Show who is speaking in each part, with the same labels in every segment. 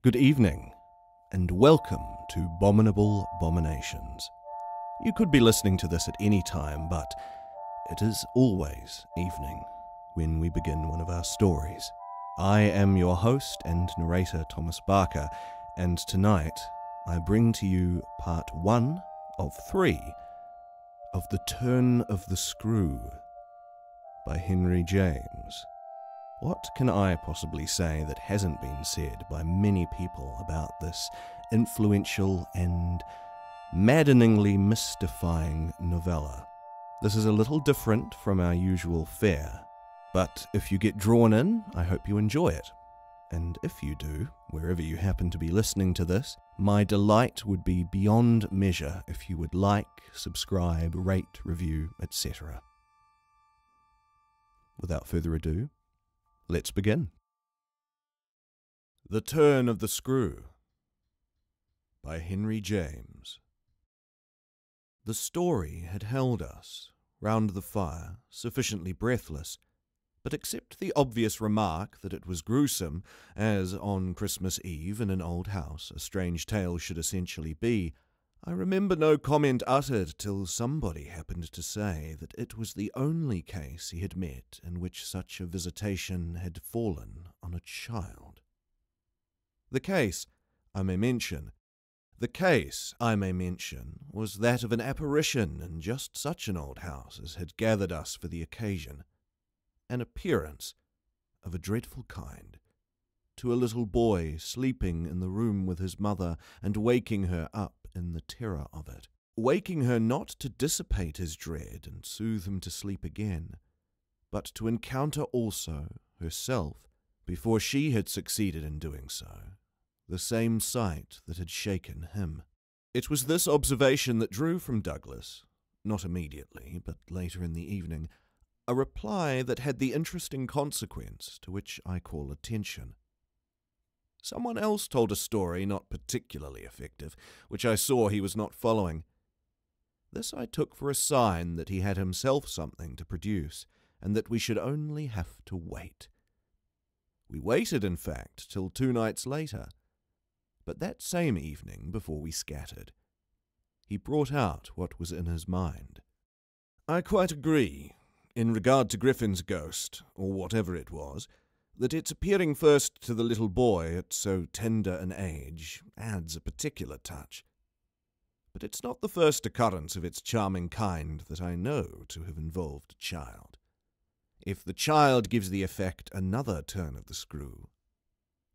Speaker 1: Good evening, and welcome to Bominable Bominations. You could be listening to this at any time, but it is always evening when we begin one of our stories. I am your host and narrator, Thomas Barker, and tonight I bring to you part 1 of 3 of The Turn of the Screw by Henry James. What can I possibly say that hasn't been said by many people about this influential and maddeningly mystifying novella? This is a little different from our usual fare, but if you get drawn in, I hope you enjoy it. And if you do, wherever you happen to be listening to this, my delight would be beyond measure if you would like, subscribe, rate, review, etc. Without further ado, let's begin. The Turn of the Screw by Henry James. The story had held us, round the fire, sufficiently breathless, but except the obvious remark that it was gruesome, as on Christmas Eve in an old house a strange tale should essentially be, I remember no comment uttered till somebody happened to say that it was the only case he had met in which such a visitation had fallen on a child. The case, I may mention, was that of an apparition in just such an old house as had gathered us for the occasion, an appearance of a dreadful kind, to a little boy sleeping in the room with his mother and waking her up in the terror of it, waking her not to dissipate his dread and soothe him to sleep again, but to encounter also herself, before she had succeeded in doing so, the same sight that had shaken him. It was this observation that drew from Douglas, not immediately, but later in the evening, a reply that had the interesting consequence to which I call attention. Someone else told a story not particularly effective, which I saw he was not following. This I took for a sign that he had himself something to produce, and that we should only have to wait. We waited, in fact, till 2 nights later, but that same evening, before we scattered, he brought out what was in his mind. I quite agree, in regard to Griffin's ghost, or whatever it was, that its appearing first to the little boy at so tender an age adds a particular touch. But it's not the first occurrence of its charming kind that I know to have involved a child. If the child gives the effect another turn of the screw,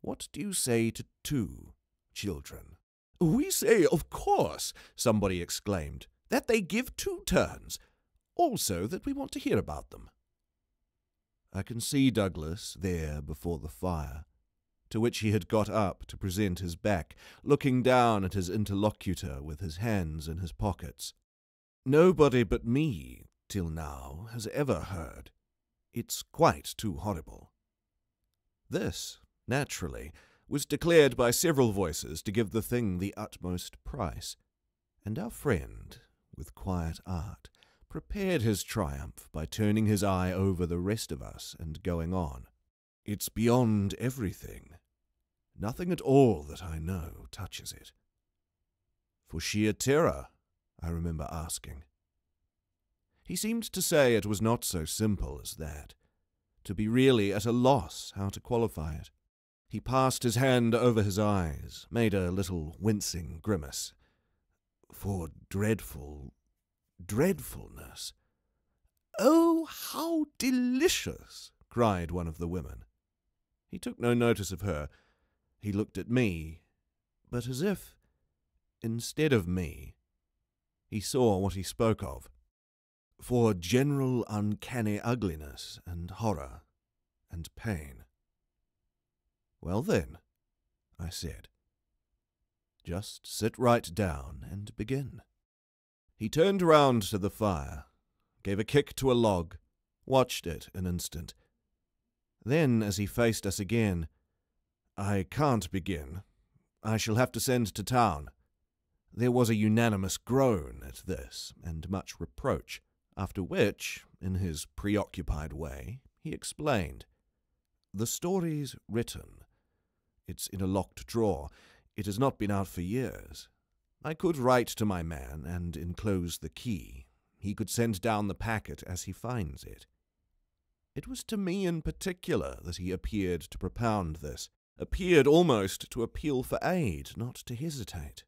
Speaker 1: what do you say to 2 children? "We say, of course," somebody exclaimed, "that they give 2 turns. Also that we want to hear about them." I can see Douglas there before the fire, to which he had got up to present his back, looking down at his interlocutor with his hands in his pockets. Nobody but me, till now, has ever heard. It's quite too horrible. This, naturally, was declared by several voices to give the thing the utmost price, and our friend, with quiet art, prepared his triumph by turning his eye over the rest of us and going on. "It's beyond everything. Nothing at all that I know touches it." "For sheer terror?" I remember asking. He seemed to say it was not so simple as that, to be really at a loss how to qualify it. He passed his hand over his eyes, made a little wincing grimace. "For dreadfulness." "Oh, how delicious!" cried one of the women. He took no notice of her. He looked at me, but as if, instead of me, he saw what he spoke of. "For general uncanny ugliness and horror and pain." "Well then," I said, "just sit right down and begin." He turned round to the fire, gave a kick to a log, watched it an instant. Then, as he faced us again, "I can't begin. I shall have to send to town." There was a unanimous groan at this, and much reproach, after which, in his preoccupied way, he explained. "The story's written. It's in a locked drawer. It has not been out for years. I could write to my man and enclose the key. He could send down the packet as he finds it. It was to me in particular that he appeared to propound this, appeared almost to appeal for aid, not to hesitate.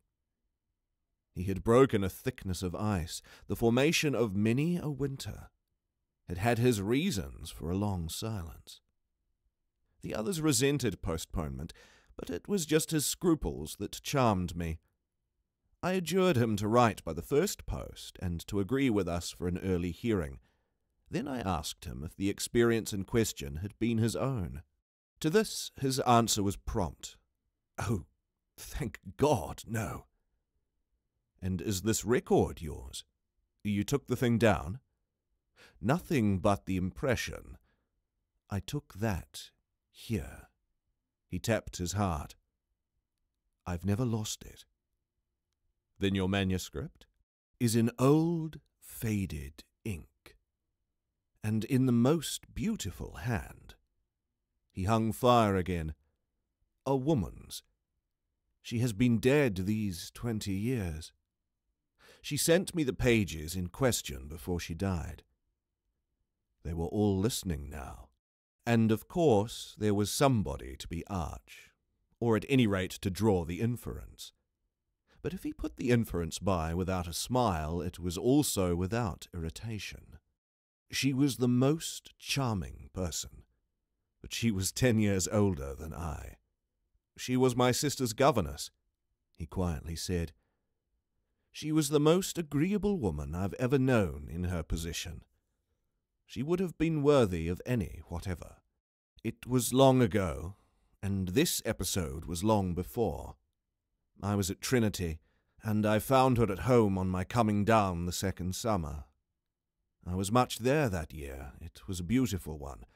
Speaker 1: He had broken a thickness of ice, the formation of many a winter, had had his reasons for a long silence. The others resented postponement, but it was just his scruples that charmed me. I adjured him to write by the first post and to agree with us for an early hearing. Then I asked him if the experience in question had been his own. To this his answer was prompt. "Oh, thank God, no." "And is this record yours? You took the thing down?" "Nothing but the impression. I took that here." He tapped his heart. "I've never lost it." "Then your manuscript?" "Is in old, faded ink, and in the most beautiful hand." He hung fire again. "A woman's. She has been dead these 20 years. She sent me the pages in question before she died." They were all listening now, and of course there was somebody to be arch, or at any rate to draw the inference. But if he put the inference by without a smile, it was also without irritation. She was the most charming person, but she was 10 years older than I. "She was my sister's governess," he quietly said. "She was the most agreeable woman I've ever known in her position. She would have been worthy of any whatever. It was long ago, and this episode was long before. I was at Trinity, and I found her at home on my coming down the second summer. I was much there that year. It was a beautiful one,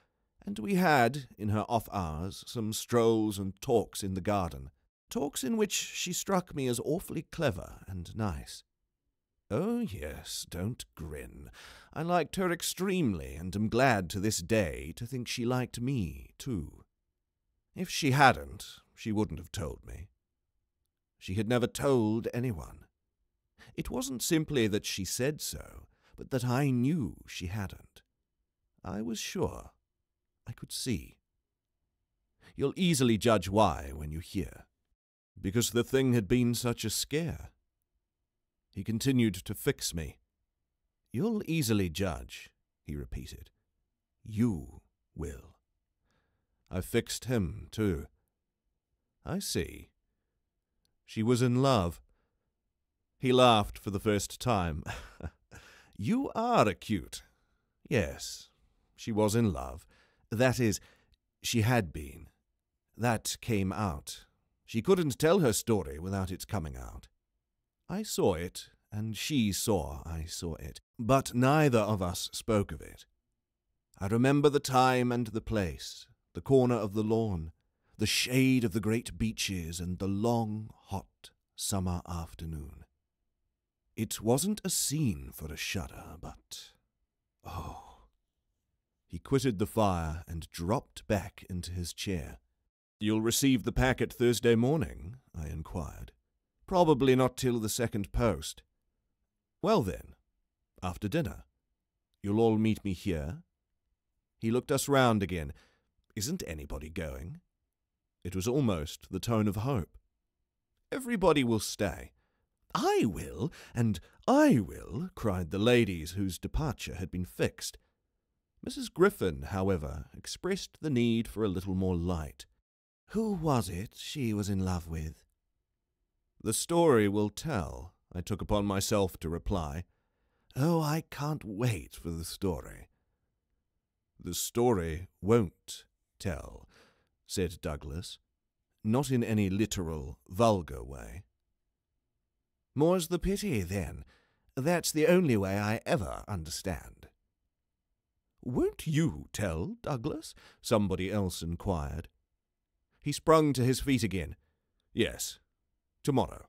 Speaker 1: and we had, in her off hours, some strolls and talks in the garden, talks in which she struck me as awfully clever and nice. Oh, yes, don't grin. I liked her extremely, and am glad to this day to think she liked me, too. If she hadn't, she wouldn't have told me. She had never told anyone. It wasn't simply that she said so, but that I knew she hadn't. I was sure. I could see. You'll easily judge why when you hear. Because the thing had been such a scare. He continued to fix me. "You'll easily judge," he repeated. "You will." I fixed him, too. "I see. She was in love." He laughed for the first time. "You are acute. Yes, she was in love. That is, she had been. That came out. She couldn't tell her story without its coming out. I saw it, and she saw I saw it, but neither of us spoke of it. I remember the time and the place, the corner of the lawn, the shade of the great beeches, and the long, hot summer afternoon. It wasn't a scene for a shudder, but... oh." He quitted the fire and dropped back into his chair. "You'll receive the packet Thursday morning?" I inquired. "Probably not till the second post." "Well then, after dinner. You'll all meet me here?" He looked us round again. "Isn't anybody going?" It was almost the tone of hope. "Everybody will stay." "I will, and I will," cried the ladies whose departure had been fixed. Mrs. Griffin, however, expressed the need for a little more light. "Who was it she was in love with?" "The story will tell," I took upon myself to reply. "Oh, I can't wait for the story." "The story won't tell," said Douglas, "not in any literal, vulgar way." "More's the pity, then. That's the only way I ever understand." "Won't you tell, Douglas?" somebody else inquired. He sprung to his feet again. "Yes, tomorrow.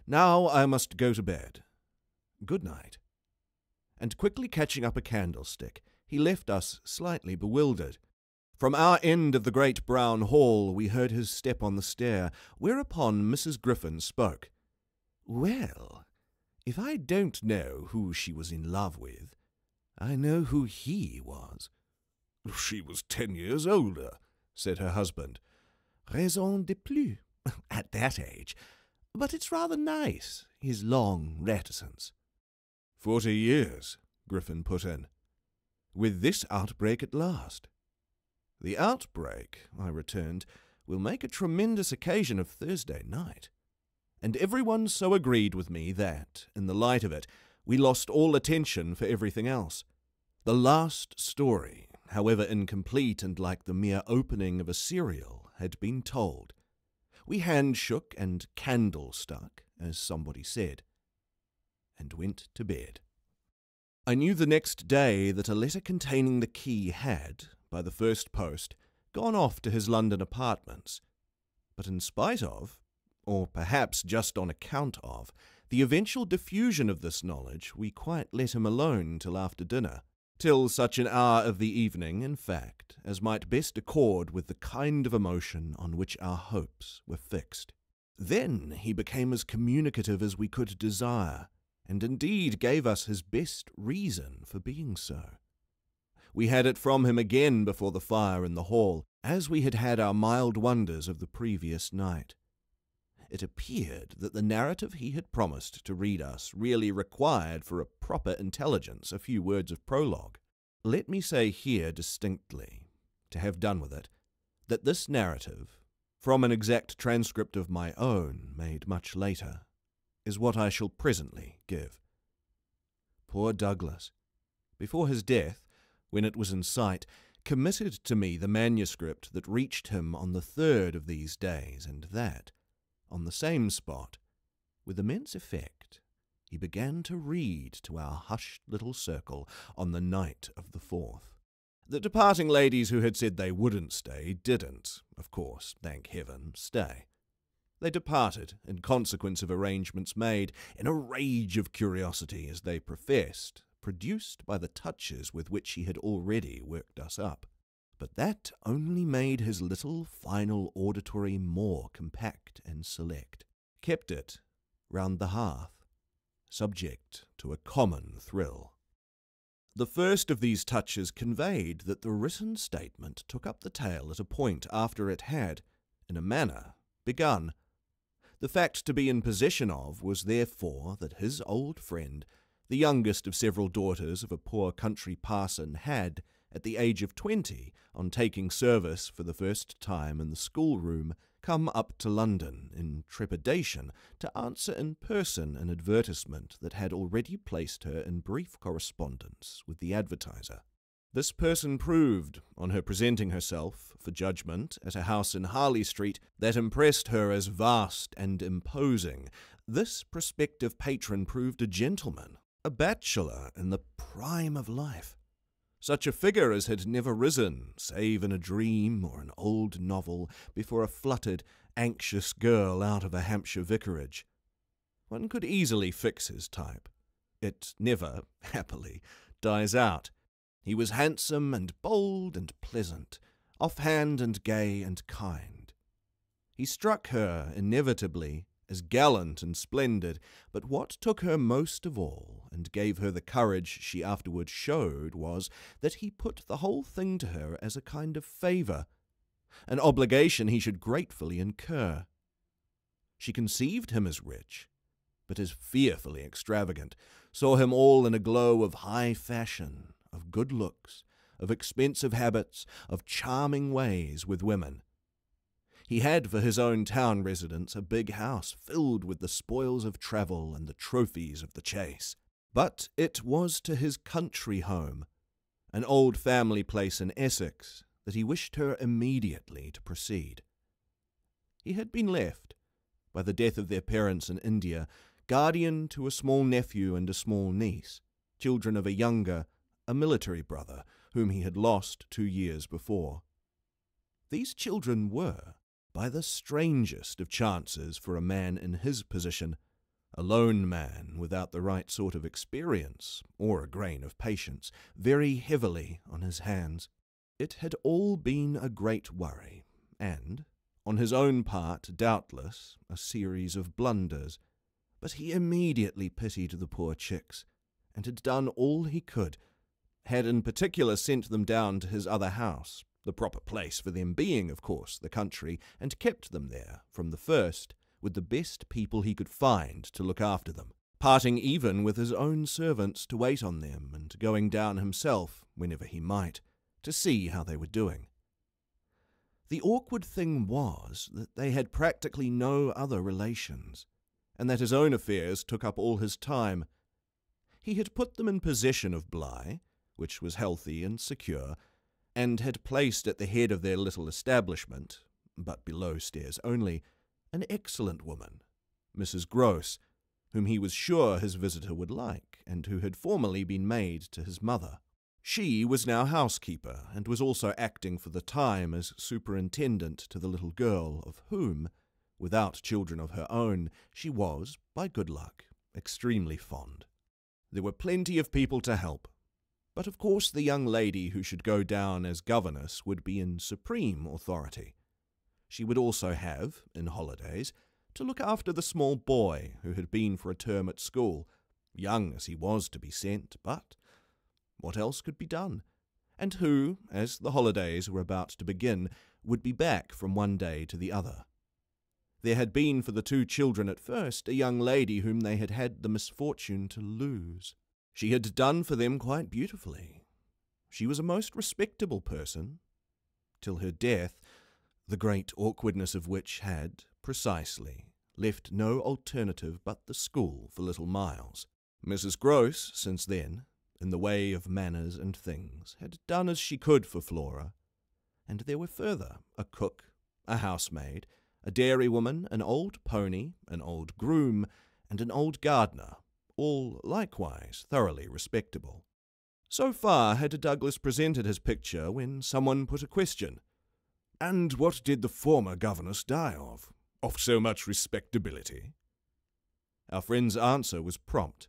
Speaker 1: Now I must go to bed. Good night." And quickly catching up a candlestick, he left us slightly bewildered. From our end of the great brown hall we heard his step on the stair, whereupon Mrs. Griffin spoke. "Well, if I don't know who she was in love with, I know who he was."
Speaker 2: "She was 10 years older," said her husband.
Speaker 1: "Raison de plus, at that age. But it's rather nice, his long reticence."
Speaker 2: 40 years, Griffin put in.
Speaker 1: "With this outbreak at last."
Speaker 2: "The outbreak," I returned, "will make a tremendous occasion of Thursday night."
Speaker 1: And everyone so agreed with me that, in the light of it, we lost all attention for everything else. The last story, however incomplete and like the mere opening of a serial, had been told. We handshook and candle-stuck, as somebody said, and went to bed. I knew the next day that a letter containing the key had, by the first post, gone off to his London apartments, but in spite of, or perhaps just on account of, the eventual diffusion of this knowledge, we quite let him alone till after dinner, till such an hour of the evening, in fact, as might best accord with the kind of emotion on which our hopes were fixed. Then he became as communicative as we could desire, and indeed gave us his best reason for being so. We had it from him again before the fire in the hall, as we had had our mild wonders of the previous night. It appeared that the narrative he had promised to read us really required for a proper intelligence a few words of prologue. Let me say here distinctly, to have done with it, that this narrative, from an exact transcript of my own made much later, is what I shall presently give. Poor Douglas, before his death, when it was in sight, committed to me the manuscript that reached him on the 3rd of these days, and that, on the same spot, with immense effect, he began to read to our hushed little circle on the night of the 4th. The departing ladies who had said they wouldn't stay didn't, of course, thank heaven, stay. They departed in consequence of arrangements made, in a rage of curiosity, as they professed, produced by the touches with which he had already worked us up. But that only made his little final auditory more compact and select, kept it round the hearth, subject to a common thrill. The first of these touches conveyed that the written statement took up the tale at a point after it had, in a manner, begun. The fact to be in possession of was therefore that his old friend, the youngest of several daughters of a poor country parson, had, at the age of 20, on taking service for the first time in the schoolroom, come up to London in trepidation to answer in person an advertisement that had already placed her in brief correspondence with the advertiser. This person proved, on her presenting herself for judgment at a house in Harley Street that impressed her as vast and imposing, this prospective patron proved a gentleman, a bachelor in the prime of life. Such a figure as had never risen, save in a dream or an old novel, before a fluttered, anxious girl out of a Hampshire vicarage. One could easily fix his type. It never, happily, dies out. He was handsome and bold and pleasant, offhand and gay and kind. He struck her, inevitably, as gallant and splendid, but what took her most of all, and gave her the courage she afterward showed, was that he put the whole thing to her as a kind of favour, an obligation he should gratefully incur. She conceived him as rich, but as fearfully extravagant, saw him all in a glow of high fashion, of good looks, of expensive habits, of charming ways with women. He had for his own town residence a big house filled with the spoils of travel and the trophies of the chase. But it was to his country home, an old family place in Essex, that he wished her immediately to proceed. He had been left, by the death of their parents in India, guardian to a small nephew and a small niece, children of a younger, a military brother, whom he had lost 2 years before. These children were, by the strangest of chances for a man in his position, a lone man without the right sort of experience or a grain of patience, very heavily on his hands. It had all been a great worry, and, on his own part, doubtless, a series of blunders, but he immediately pitied the poor chicks, and had done all he could, had in particular sent them down to his other house, the proper place for them being, of course, the country, and kept them there, from the first, with the best people he could find to look after them, parting even with his own servants to wait on them, and going down himself, whenever he might, to see how they were doing. The awkward thing was that they had practically no other relations, and that his own affairs took up all his time. He had put them in possession of Bly, which was healthy and secure, and had placed at the head of their little establishment, but below stairs only, an excellent woman, Mrs. Gross, whom he was sure his visitor would like, and who had formerly been maid to his mother. She was now housekeeper, and was also acting for the time as superintendent to the little girl, of whom, without children of her own, she was, by good luck, extremely fond. There were plenty of people to help, but of course the young lady who should go down as governess would be in supreme authority. She would also have, in holidays, to look after the small boy who had been for a term at school, young as he was to be sent, but what else could be done? And who, as the holidays were about to begin, would be back from one day to the other. There had been for the two children at first a young lady whom they had had the misfortune to lose. She had done for them quite beautifully. She was a most respectable person, till her death, the great awkwardness of which had, precisely, left no alternative but the school for little Miles. Mrs. Gross, since then, in the way of manners and things, had done as she could for Flora, and there were further a cook, a housemaid, a dairywoman, an old pony, an old groom, and an old gardener, all likewise thoroughly respectable. So far had Douglas presented his picture when someone put a question. "And what did the former governess die of? Of so much respectability?" Our friend's answer was prompt.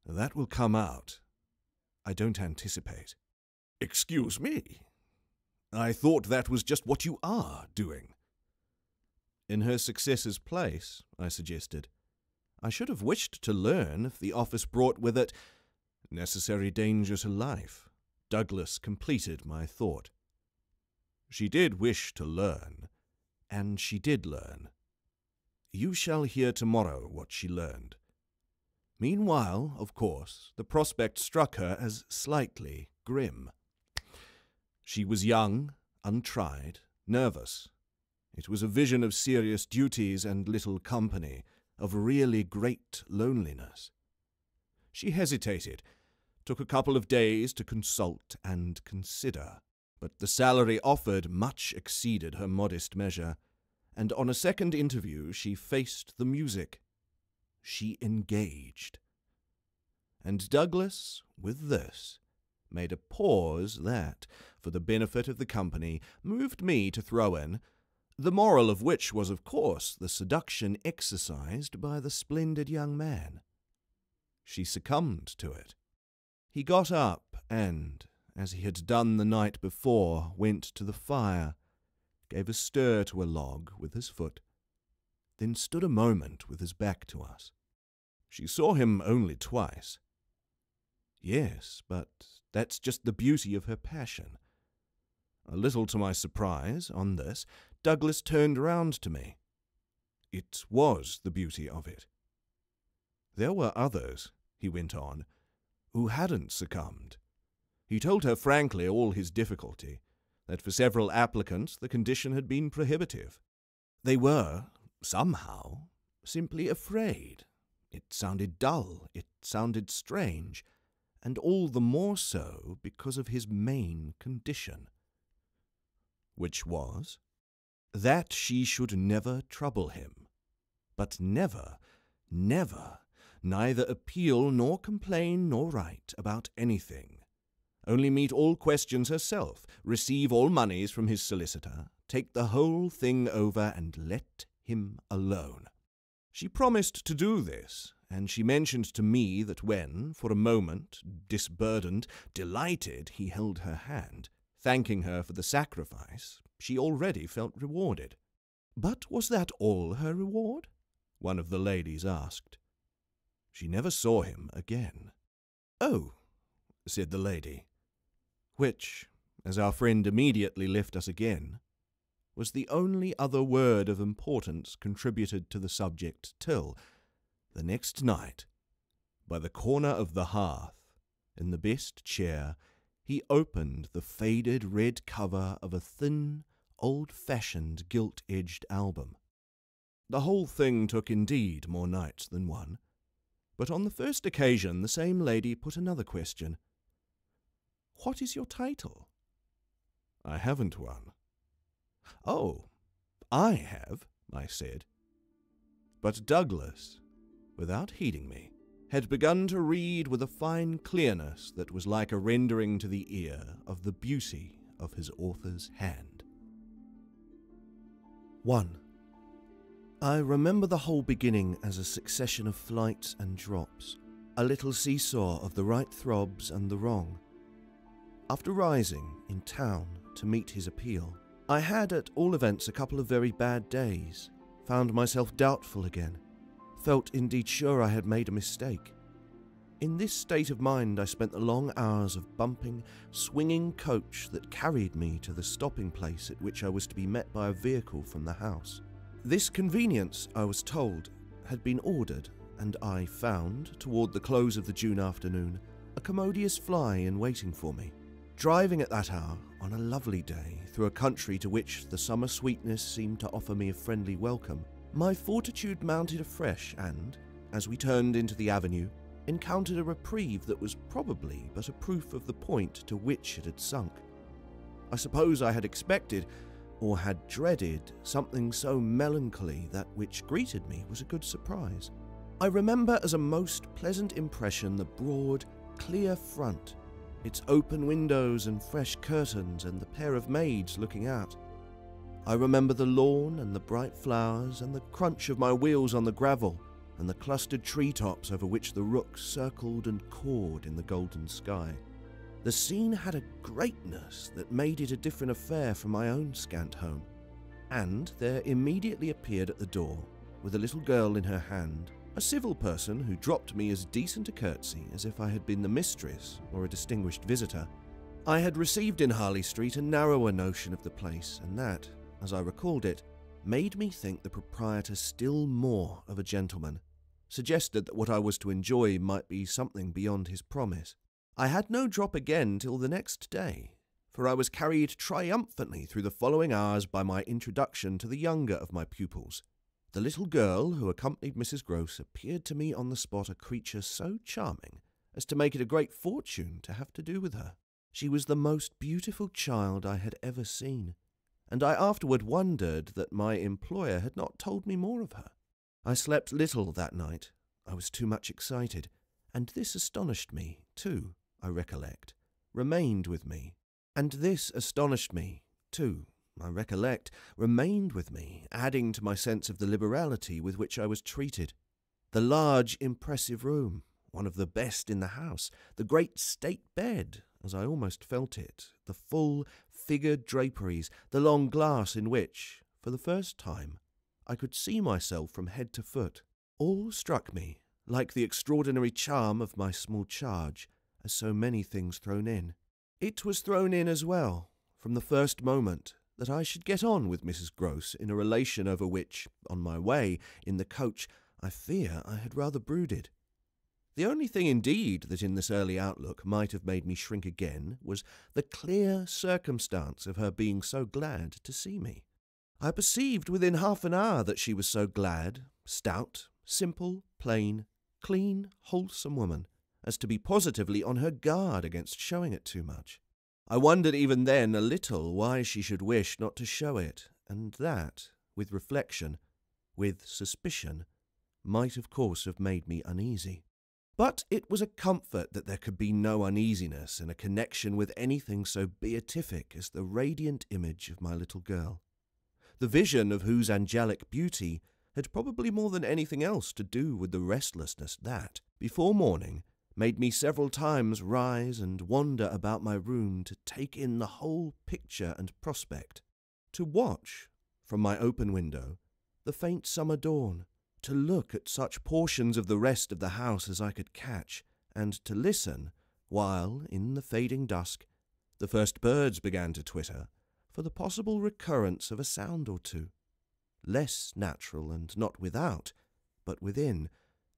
Speaker 1: "That will come out. I don't anticipate." "Excuse me. I thought that was just what you are doing." "In her successor's place," I suggested. "I should have wished to learn if the office brought with it necessary danger to life." Douglas completed my thought. "She did wish to learn, and she did learn. You shall hear tomorrow what she learned. Meanwhile, of course, the prospect struck her as slightly grim. She was young, untried, nervous. It was a vision of serious duties and little company, of really great loneliness. She hesitated, took a couple of days to consult and consider, but the salary offered much exceeded her modest measure, and on a second interview she faced the music. She engaged. And Douglas, with this, made a pause that, for the benefit of the company, moved me to throw in, the moral of which was, of course, the seduction exercised by the splendid young man. She succumbed to it. He got up and, as he had done the night before, went to the fire, gave a stir to a log with his foot, then stood a moment with his back to us. She saw him only twice. Yes, but that's just the beauty of her passion. A little to my surprise, on this, Douglas turned round to me. It was the beauty of it. There were others, he went on, who hadn't succumbed. He told her frankly all his difficulty, that for several applicants the condition had been prohibitive. They were, somehow, simply afraid. It sounded dull, it sounded strange, and all the more so because of his main condition. Which was, that she should never trouble him, but never, never, neither appeal nor complain nor write about anything, only meet all questions herself, receive all moneys from his solicitor, take the whole thing over, and let him alone. She promised to do this, and she mentioned to me that when, for a moment, disburdened, delighted, he held her hand, Thanking her for the sacrifice, she already felt rewarded. But was that all her reward? One of the ladies asked. She never saw him again. Oh, said the lady, which, as our friend immediately left us again, was the only other word of importance contributed to the subject till, the next night, by the corner of the hearth, in the best chair, he opened the faded red cover of a thin, old-fashioned gilt-edged album. The whole thing took indeed more nights than one, but on the first occasion the same lady put another question. "What is your title?" "I haven't one." "Oh, I have," I said. But Douglas, without heeding me, had begun to read with a fine clearness that was like a rendering to the ear of the beauty of his author's hand. 1. I remember the whole beginning as a succession of flights and drops, a little seesaw of the right throbs and the wrong. After rising in town to meet his appeal, I had at all events a couple of very bad days, found myself doubtful again, felt indeed sure I had made a mistake. In this state of mind I spent the long hours of bumping, swinging coach that carried me to the stopping place at which I was to be met by a vehicle from the house. This convenience, I was told, had been ordered, and I found, toward the close of the June afternoon, a commodious fly in waiting for me. Driving at that hour, on a lovely day, through a country to which the summer sweetness seemed to offer me a friendly welcome, my fortitude mounted afresh and, as we turned into the avenue, encountered a reprieve that was probably but a proof of the point to which it had sunk. I suppose I had expected, or had dreaded, something so melancholy that which greeted me was a good surprise. I remember as a most pleasant impression the broad, clear front, its open windows and fresh curtains, and the pair of maids looking out. I remember the lawn and the bright flowers and the crunch of my wheels on the gravel and the clustered treetops over which the rooks circled and cawed in the golden sky. The scene had a greatness that made it a different affair from my own scant home, and there immediately appeared at the door, with a little girl in her hand, a civil person who dropped me as decent a curtsy as if I had been the mistress or a distinguished visitor. I had received in Harley Street a narrower notion of the place, and that, as I recalled it, made me think the proprietor still more of a gentleman, suggested that what I was to enjoy might be something beyond his promise. I had no drop again till the next day, for I was carried triumphantly through the following hours by my introduction to the younger of my pupils. The little girl who accompanied Mrs. Gross appeared to me on the spot a creature so charming as to make it a great fortune to have to do with her. She was the most beautiful child I had ever seen, and I afterward wondered that my employer had not told me more of her. I slept little that night. I was too much excited, and this astonished me, too, I recollect, remained with me. And this astonished me, too, I recollect, remained with me, adding to my sense of the liberality with which I was treated. The large, impressive room, one of the best in the house, the great state bed, as I almost felt it, the full, figured draperies, the long glass in which, for the first time, I could see myself from head to foot, all struck me, like the extraordinary charm of my small charge, as so many things thrown in. It was thrown in as well, from the first moment, that I should get on with Mrs. Gross in a relation over which, on my way, in the coach, I fear I had rather brooded. The only thing indeed that in this early outlook might have made me shrink again was the clear circumstance of her being so glad to see me. I perceived within half an hour that she was so glad, stout, simple, plain, clean, wholesome woman, as to be positively on her guard against showing it too much. I wondered even then a little why she should wish not to show it, and that, with reflection, with suspicion, might of course have made me uneasy. But it was a comfort that there could be no uneasiness in a connection with anything so beatific as the radiant image of my little girl, the vision of whose angelic beauty had probably more than anything else to do with the restlessness that, before morning, made me several times rise and wander about my room to take in the whole picture and prospect, to watch, from my open window, the faint summer dawn, to look at such portions of the rest of the house as I could catch, and to listen, while, in the fading dusk, the first birds began to twitter, for the possible recurrence of a sound or two, less natural and not without, but within,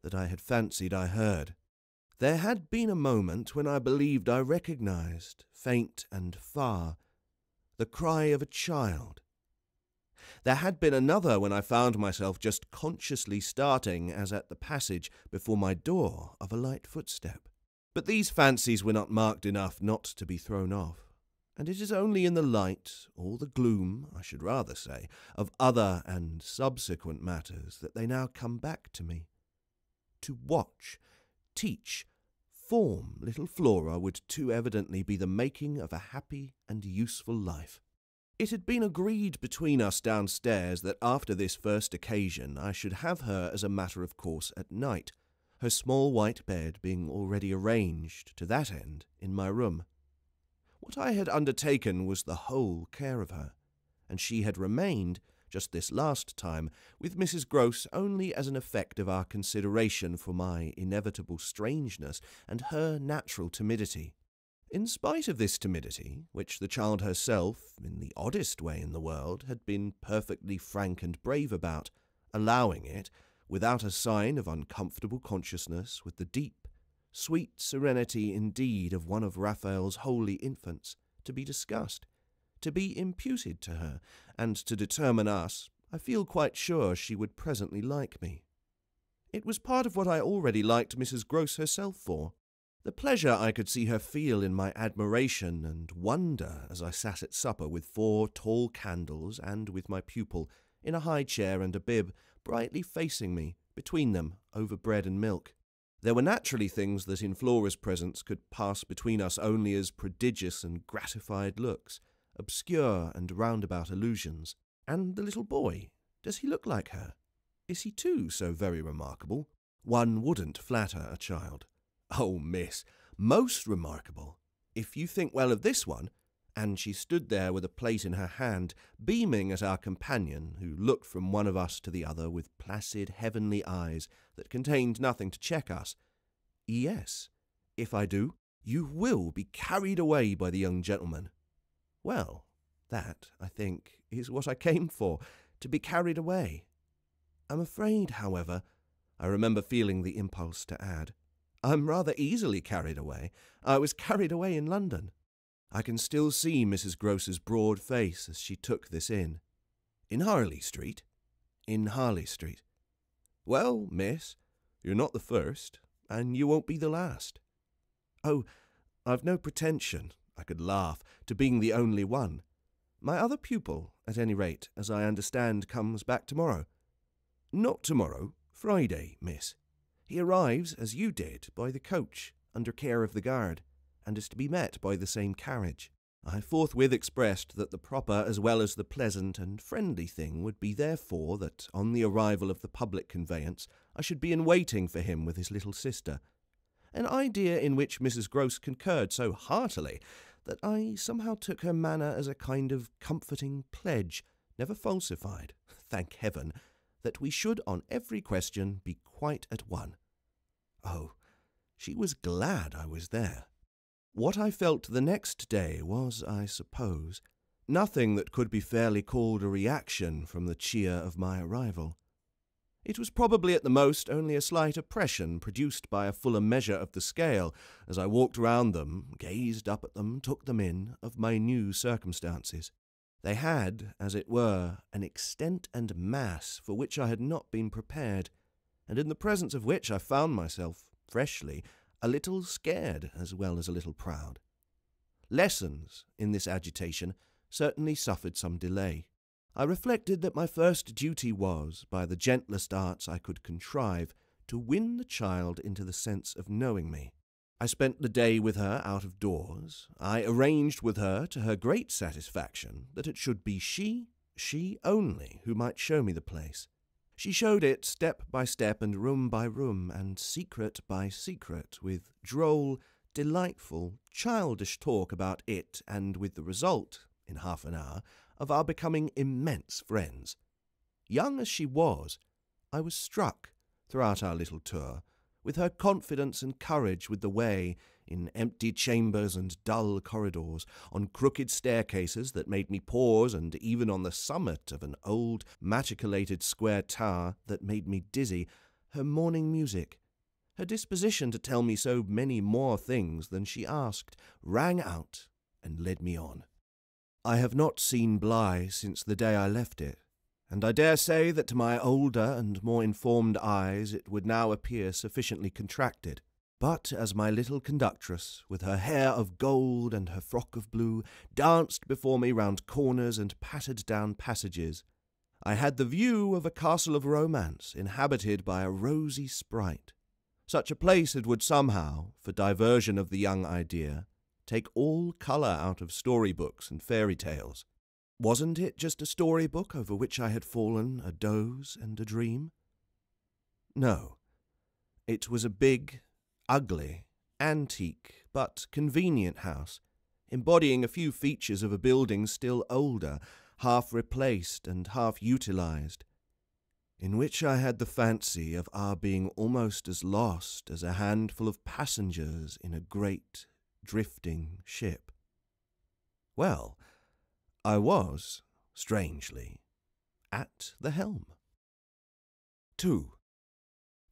Speaker 1: that I had fancied I heard. There had been a moment when I believed I recognized, faint and far, the cry of a child. There had been another when I found myself just consciously starting, as at the passage before my door, of a light footstep. But these fancies were not marked enough not to be thrown off, and it is only in the light, or the gloom, I should rather say, of other and subsequent matters that they now come back to me. To watch, teach, form little Flora would too evidently be the making of a happy and useful life. It had been agreed between us downstairs that after this first occasion I should have her as a matter of course at night, her small white bed being already arranged to that end in my room. What I had undertaken was the whole care of her, and she had remained, just this last time, with Mrs. Grose only as an effect of our consideration for my inevitable strangeness and her natural timidity. In spite of this timidity, which the child herself, in the oddest way in the world, had been perfectly frank and brave about, allowing it, without a sign of uncomfortable consciousness, with the deep, sweet serenity indeed of one of Raphael's holy infants, to be discussed, to be imputed to her, and to determine us, I feel quite sure she would presently like me. It was part of what I already liked Mrs. Grose herself for. The pleasure I could see her feel in my admiration and wonder as I sat at supper with 4 tall candles and with my pupil, in a high chair and a bib, brightly facing me, between them, over bread and milk. There were naturally things that in Flora's presence could pass between us only as prodigious and gratified looks, obscure and roundabout allusions. And the little boy, does he look like her? Is he too so very remarkable? One wouldn't flatter a child. Oh, miss, most remarkable. If you think well of this one, and she stood there with a plate in her hand, beaming at our companion, who looked from one of us to the other with placid heavenly eyes that contained nothing to check us. Yes, if I do, you will be carried away by the young gentleman. Well, that, I think, is what I came for, to be carried away. I'm afraid, however, I remember feeling the impulse to add, I'm rather easily carried away. I was carried away in London. I can still see Mrs. Grose's broad face as she took this in. In Harley Street? In Harley Street. Well, miss, you're not the first, and you won't be the last. Oh, I've no pretension, I could laugh, to being the only one. My other pupil, at any rate, as I understand, comes back tomorrow. Not tomorrow, Friday, miss. He arrives, as you did, by the coach, under care of the guard, and is to be met by the same carriage. I forthwith expressed that the proper as well as the pleasant and friendly thing would be therefore that, on the arrival of the public conveyance, I should be in waiting for him with his little sister, an idea in which Mrs. Grose concurred so heartily that I somehow took her manner as a kind of comforting pledge, never falsified, thank heaven, that we should on every question be quite at one. Oh, she was glad I was there. What I felt the next day was, I suppose, nothing that could be fairly called a reaction from the cheer of my arrival. It was probably at the most only a slight oppression produced by a fuller measure of the scale, as I walked round them, gazed up at them, took them in, of my new circumstances. They had, as it were, an extent and mass for which I had not been prepared, and in the presence of which I found myself, freshly, a little scared as well as a little proud. Lessons, in this agitation, certainly suffered some delay. I reflected that my first duty was, by the gentlest arts I could contrive, to win the child into the sense of knowing me. I spent the day with her out of doors. I arranged with her, to her great satisfaction, that it should be she only, who might show me the place. She showed it step by step and room by room and secret by secret, with droll, delightful, childish talk about it, and with the result, in half an hour, of our becoming immense friends. Young as she was, I was struck, throughout our little tour, with her confidence and courage with the way, in empty chambers and dull corridors, on crooked staircases that made me pause, and even on the summit of an old machicolated square tower that made me dizzy, her morning music, her disposition to tell me so many more things than she asked, rang out and led me on. I have not seen Bly since the day I left it, and I dare say that to my older and more informed eyes it would now appear sufficiently contracted. But as my little conductress, with her hair of gold and her frock of blue, danced before me round corners and pattered down passages, I had the view of a castle of romance inhabited by a rosy sprite. Such a place it would somehow, for diversion of the young idea, take all colour out of storybooks and fairy tales. Wasn't it just a storybook over which I had fallen a doze and a dream? No. It was a big, ugly, antique, but convenient house, embodying a few features of a building still older, half replaced and half utilized, in which I had the fancy of our being almost as lost as a handful of passengers in a great, drifting ship. Well, I was, strangely, at the helm. 2.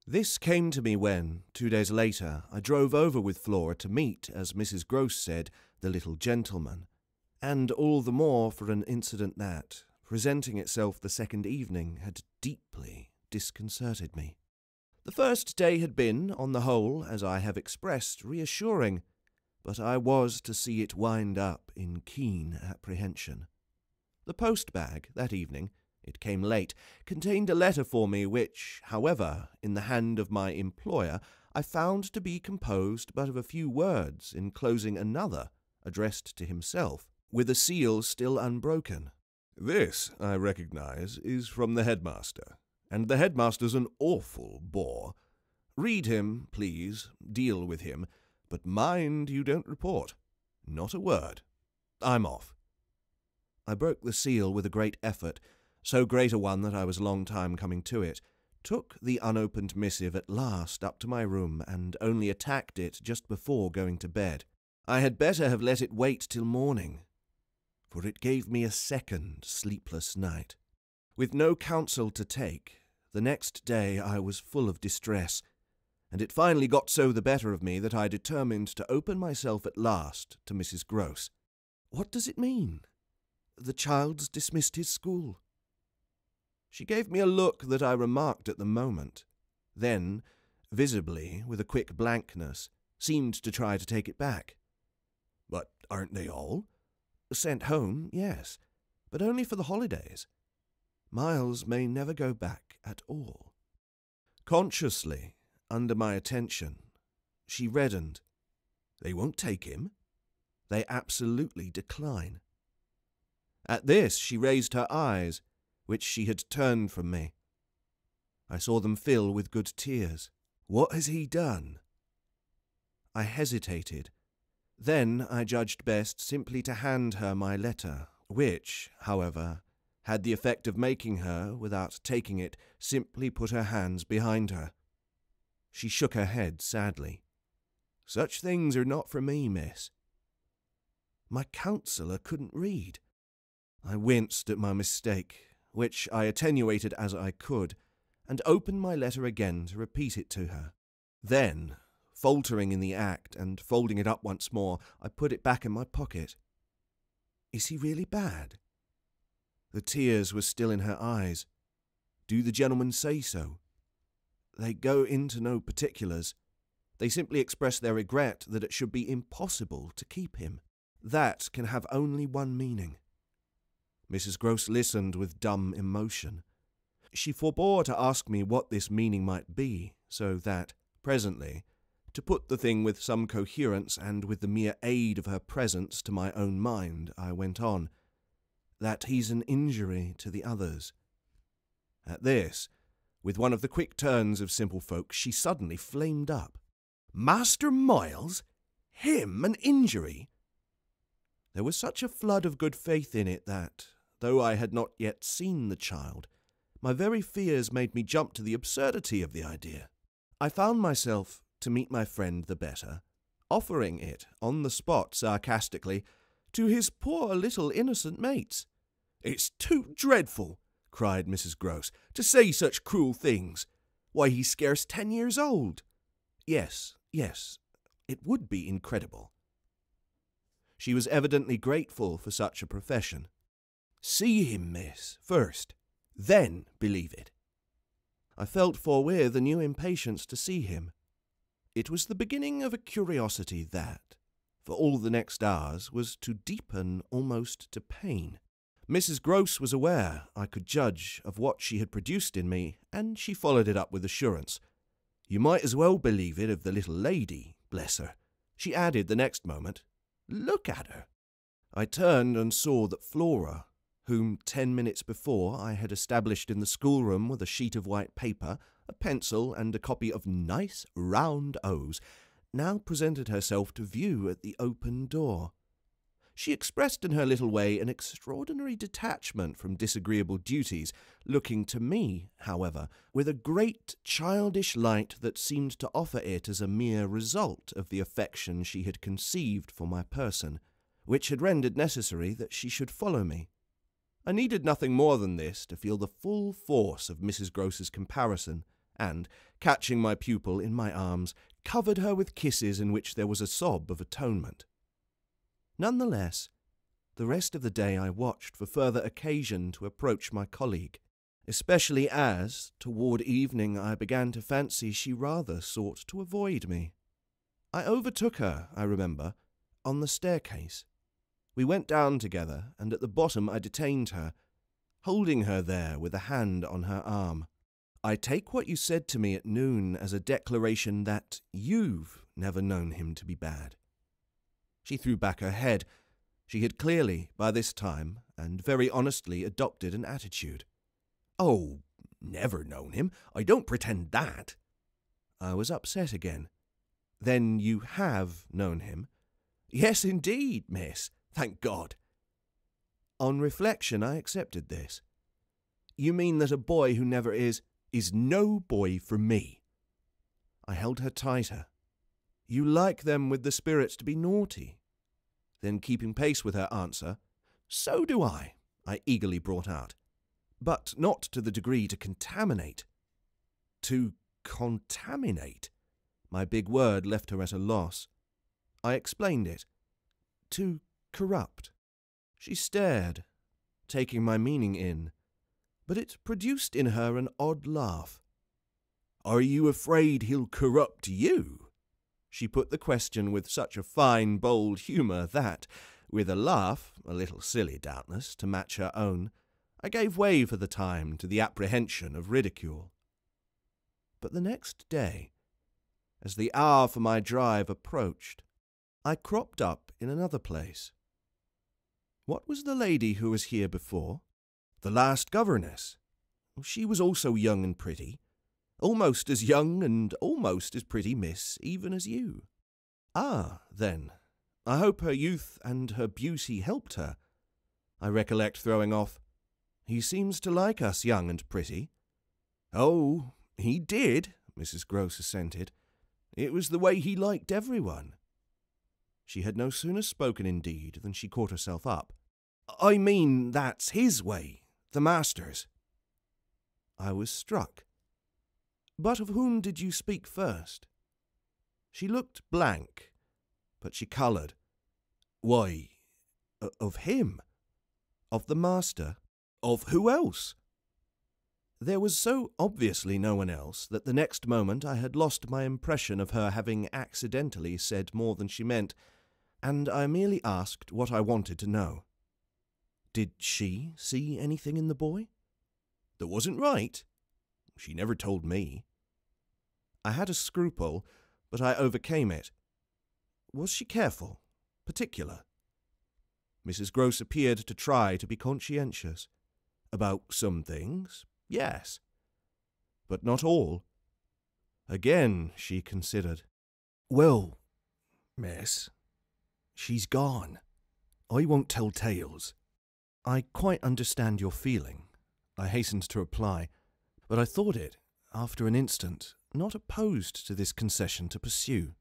Speaker 1: This came to me when, 2 days later, I drove over with Flora to meet, as Mrs. Gross said, the little gentleman, and all the more for an incident that, presenting itself the second evening, had deeply disconcerted me. The first day had been, on the whole, as I have expressed, reassuring, but I was to see it wind up in keen apprehension. The post-bag, that evening, it came late, contained a letter for me which, however, in the hand of my employer, I found to be composed but of a few words, enclosing another, addressed to himself, with a seal still unbroken.
Speaker 2: This, I recognize, is from the headmaster, and the headmaster's an awful bore. Read him, please, deal with him, but mind you don't report. Not a word. I'm off.
Speaker 1: I broke the seal with a great effort, so great a one that I was a long time coming to it, took the unopened missive at last up to my room, and only attacked it just before going to bed. I had better have let it wait till morning, for it gave me a second sleepless night. With no counsel to take, the next day I was full of distress, and it finally got so the better of me that I determined to open myself at last to Mrs. Gross. What does it mean? The child's dismissed his school. She gave me a look that I remarked at the moment, then, visibly, with a quick blankness, seemed to try to take it back.
Speaker 2: But aren't they all?
Speaker 1: Sent home, yes, but only for the holidays. Miles may never go back at all. Consciously, under my attention, she reddened.
Speaker 2: They won't take him?
Speaker 1: They absolutely decline. At this she raised her eyes, which she had turned from me. I saw them fill with good tears. What has he done? I hesitated. Then I judged best simply to hand her my letter, which, however, had the effect of making her, without taking it, simply put her hands behind her. She shook her head sadly. Such things are not for me, miss. My counsellor couldn't read. I winced at my mistake, which I attenuated as I could, and opened my letter again to repeat it to her. Then, faltering in the act and folding it up once more, I put it back in my pocket. Is he really bad? The tears were still in her eyes. Do the gentlemen say so? They go into no particulars. They simply express their regret that it should be impossible to keep him. That can have only one meaning. Mrs. Gross listened with dumb emotion. She forbore to ask me what this meaning might be, so that, presently, to put the thing with some coherence and with the mere aid of her presence to my own mind, I went on, that he's an injury to the others. At this, With one of the quick turns of simple folk, she suddenly flamed up. Master Miles? Him an injury? There was such a flood of good faith in it that, though I had not yet seen the child, my very fears made me jump to the absurdity of the idea. I found myself, to meet my friend the better, offering it on the spot sarcastically to his poor little innocent mates. "It's too dreadful," cried Mrs. Gross, "to say such cruel things. Why, he's scarce 10 years old." Yes, it would be incredible. She was evidently grateful for such a profession. "See him, miss, first, then believe it." I felt forthwith a new impatience to see him. It was the beginning of a curiosity that, for all the next hours, was to deepen almost to pain. Mrs. Gross was aware, I could judge, of what she had produced in me, and she followed it up with assurance. "You might as well believe it of the little lady, bless her." She added the next moment, "Look at her." I turned and saw that Flora, whom 10 minutes before I had established in the schoolroom with a sheet of white paper, a pencil, and a copy of nice round O's, now presented herself to view at the open door. She expressed in her little way an extraordinary detachment from disagreeable duties, looking to me, however, with a great childish light that seemed to offer it as a mere result of the affection she had conceived for my person, which had rendered necessary that she should follow me. I needed nothing more than this to feel the full force of Mrs. Gross's comparison, and, catching my pupil in my arms, covered her with kisses in which there was a sob of atonement. None the less, the rest of the day I watched for further occasion to approach my colleague, especially as, toward evening, I began to fancy she rather sought to avoid me. I overtook her, I remember, on the staircase. We went down together, and at the bottom I detained her, holding her there with a hand on her arm. "I take what you said to me at noon as a declaration that you've never known him to be bad." She threw back her head. She had clearly, by this time, and very honestly, adopted an attitude. "Oh, never known him. I don't pretend that." I was upset again. "Then you have known him?" "Yes, indeed, miss. Thank God." On reflection, I accepted this. "You mean that a boy who never is no boy for me." I held her tighter. "You like them with the spirits to be naughty?" Then, keeping pace with her answer, "So do I eagerly brought out. "But not to the degree to contaminate." "To contaminate?" My big word left her at a loss. I explained it. "To corrupt." She stared, taking my meaning in, but it produced in her an odd laugh. "Are you afraid he'll corrupt you?" She put the question with such a fine, bold humour that, with a laugh, a little silly doubtless, to match her own, I gave way for the time to the apprehension of ridicule. But the next day, as the hour for my drive approached, I cropped up in another place. What was the lady who was here before? The last governess. She was also young and pretty. Almost as young and almost as pretty, miss, even as you. Ah, then, I hope her youth and her beauty helped her. I recollect throwing off, "He seems to like us young and pretty." "Oh, he did," Mrs. Gross assented. "It was the way he liked everyone." She had no sooner spoken, indeed, than she caught herself up. "I mean, that's his way, the master's." I was struck. "But of whom did you speak first?" She looked blank, but she coloured. "Why, of him." "Of the master?" "Of who else?" There was so obviously no one else that the next moment I had lost my impression of her having accidentally said more than she meant, and I merely asked what I wanted to know. Did she see anything in the boy? That wasn't right. She never told me. I had a scruple, but I overcame it. Was she careful? Particular? Mrs. Gross appeared to try to be conscientious. About some things, yes. but not all. Again she considered. "Well, miss, she's gone. I won't tell tales." "I quite understand your feeling," I hastened to reply, but I thought it, after an instant, not opposed to this concession to pursue.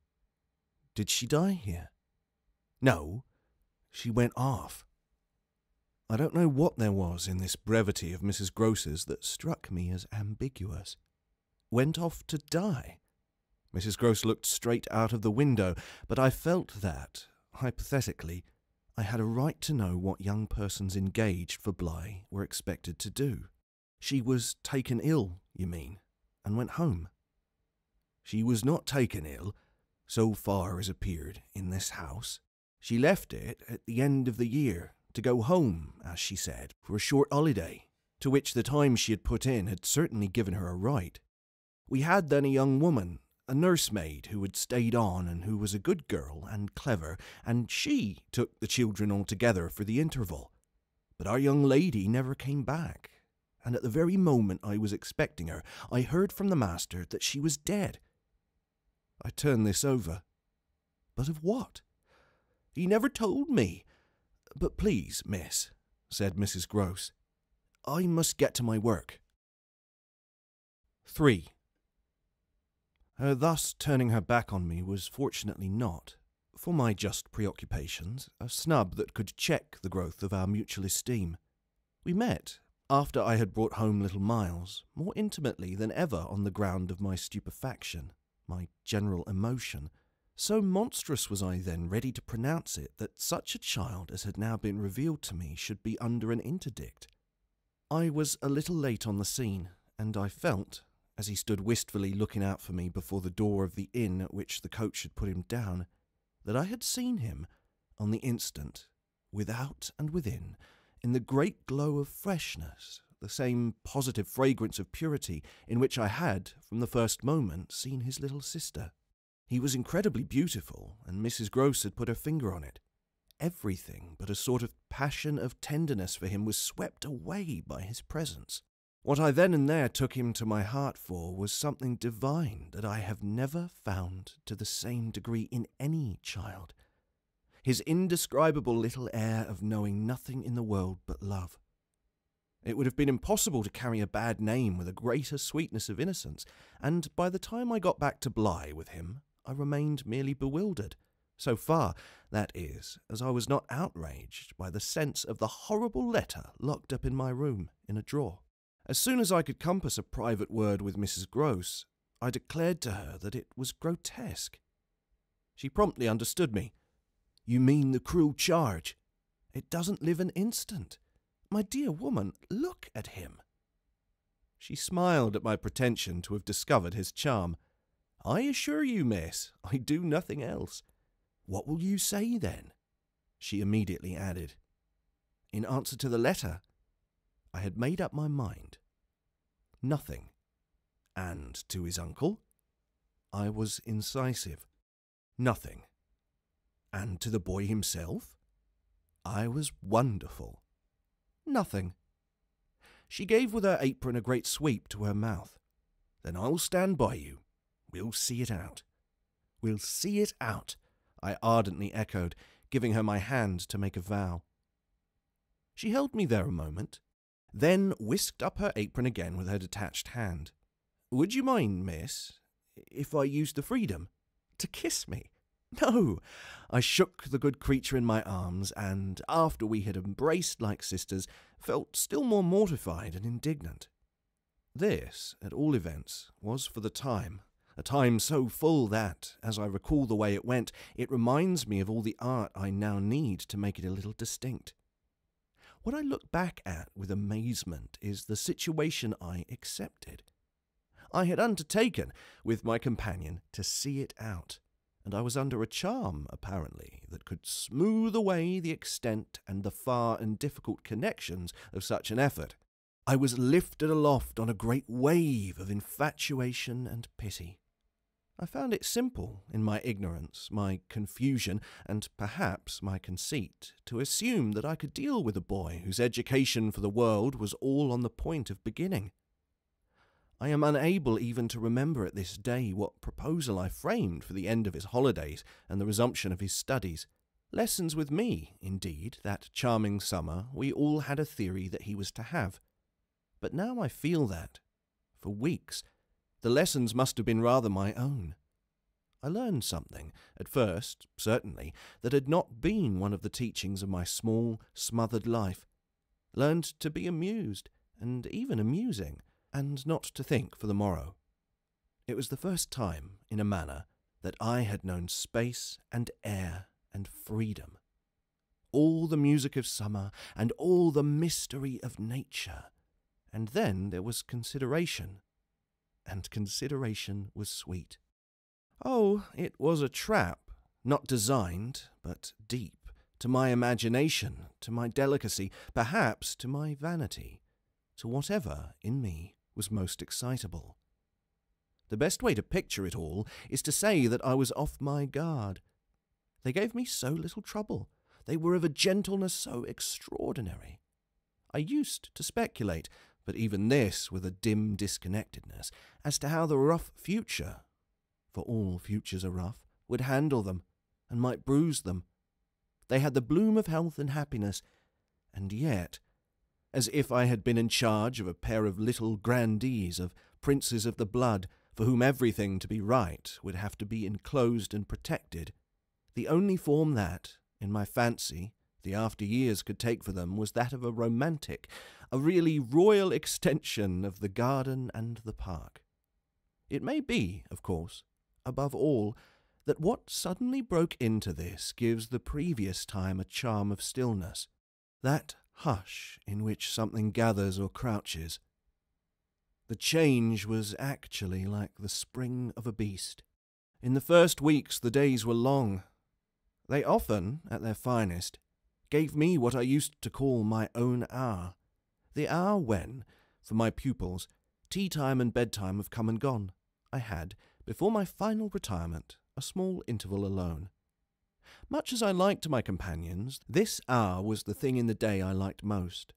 Speaker 1: "Did she die here?" "No, she went off." I don't know what there was in this brevity of Mrs. Groce's that struck me as ambiguous. Went off to die? Mrs. Groce looked straight out of the window, but I felt that, hypothetically, I had a right to know what young persons engaged for Bly were expected to do. She was taken ill, you mean, and went home? She was not taken ill, so far as appeared in this house. She left it at the end of the year, to go home, as she said, for a short holiday, to which the time she had put in had certainly given her a right. We had then a young woman, a nursemaid, who had stayed on and who was a good girl and clever, and she took the children altogether for the interval. But our young lady never came back, and at the very moment I was expecting her, I heard from the master that she was dead. I turned this over. But of what? He never told me. But please, miss, said Mrs. Groce, I must get to my work. 3. Her thus turning her back on me was fortunately not, for my just preoccupations, a snub that could check the growth of our mutual esteem. We met, after I had brought home little Miles, more intimately than ever on the ground of my stupefaction, my general emotion. So monstrous was I then ready to pronounce it that such a child as had now been revealed to me should be under an interdict. I was a little late on the scene, and I felt, as he stood wistfully looking out for me before the door of the inn at which the coach had put him down, that I had seen him, on the instant, without and within, in the great glow of freshness, the same positive fragrance of purity in which I had, from the first moment, seen his little sister. He was incredibly beautiful, and Mrs. Groce had put her finger on it. Everything but a sort of passion of tenderness for him was swept away by his presence. What I then and there took him to my heart for was something divine that I have never found to the same degree in any child. His indescribable little air of knowing nothing in the world but love. It would have been impossible to carry a bad name with a greater sweetness of innocence, and by the time I got back to Bly with him, I remained merely bewildered, so far, that is, as I was not outraged by the sense of the horrible letter locked up in my room in a drawer. As soon as I could compass a private word with Mrs. Groce, I declared to her that it was grotesque. She promptly understood me. You mean the cruel charge? It doesn't live an instant. My dear woman, look at him. She smiled at my pretension to have discovered his charm. I assure you, miss, I do nothing else. What will you say, then? She immediately added. In answer to the letter, I had made up my mind. Nothing. And to his uncle? I was incisive. Nothing. And to the boy himself? I was wonderful. Nothing. She gave with her apron a great sweep to her mouth. Then I'll stand by you. We'll see it out. We'll see it out, I ardently echoed, giving her my hand to make a vow. She held me there a moment, then whisked up her apron again with her detached hand. Would you mind, miss, if I used the freedom to kiss me? No! I shook the good creature in my arms, and, after we had embraced like sisters, felt still more mortified and indignant. This, at all events, was for the time, a time so full that, as I recall the way it went, it reminds me of all the art I now need to make it a little distinct. What I look back at with amazement is the situation I accepted. I had undertaken, with my companion, to see it out, and I was under a charm, apparently, that could smooth away the extent and the far and difficult connections of such an effort. I was lifted aloft on a great wave of infatuation and pity. I found it simple, in my ignorance, my confusion, and perhaps my conceit, to assume that I could deal with a boy whose education for the world was all on the point of beginning. I am unable even to remember at this day what proposal I framed for the end of his holidays and the resumption of his studies. Lessons with me, indeed, that charming summer, we all had a theory that he was to have. But now I feel that, for weeks, the lessons must have been rather my own. I learned something, at first, certainly, that had not been one of the teachings of my small, smothered life. Learned to be amused, and even amusing, and not to think for the morrow. It was the first time, in a manner, that I had known space and air and freedom. All the music of summer and all the mystery of nature. And then there was consideration. And consideration was sweet. Oh, it was a trap, not designed, but deep, to my imagination, to my delicacy, perhaps to my vanity, to whatever in me was most excitable. The best way to picture it all is to say that I was off my guard. They gave me so little trouble. They were of a gentleness so extraordinary. I used to speculate, but even this with a dim disconnectedness, as to how the rough future, for all futures are rough, would handle them, and might bruise them. They had the bloom of health and happiness, and yet, as if I had been in charge of a pair of little grandees, of princes of the blood, for whom everything to be right would have to be enclosed and protected, the only form that, in my fancy, the after years could take for them was that of a romantic, a really royal extension of the garden and the park. It may be, of course, above all, that what suddenly broke into this gives the previous time a charm of stillness, that hush in which something gathers or crouches. The change was actually like the spring of a beast. In the first weeks the days were long. They often, at their finest, gave me what I used to call my own hour, the hour when, for my pupils, tea-time and bedtime have come and gone. I had, before my final retirement, a small interval alone. Much as I liked my companions, this hour was the thing in the day I liked most,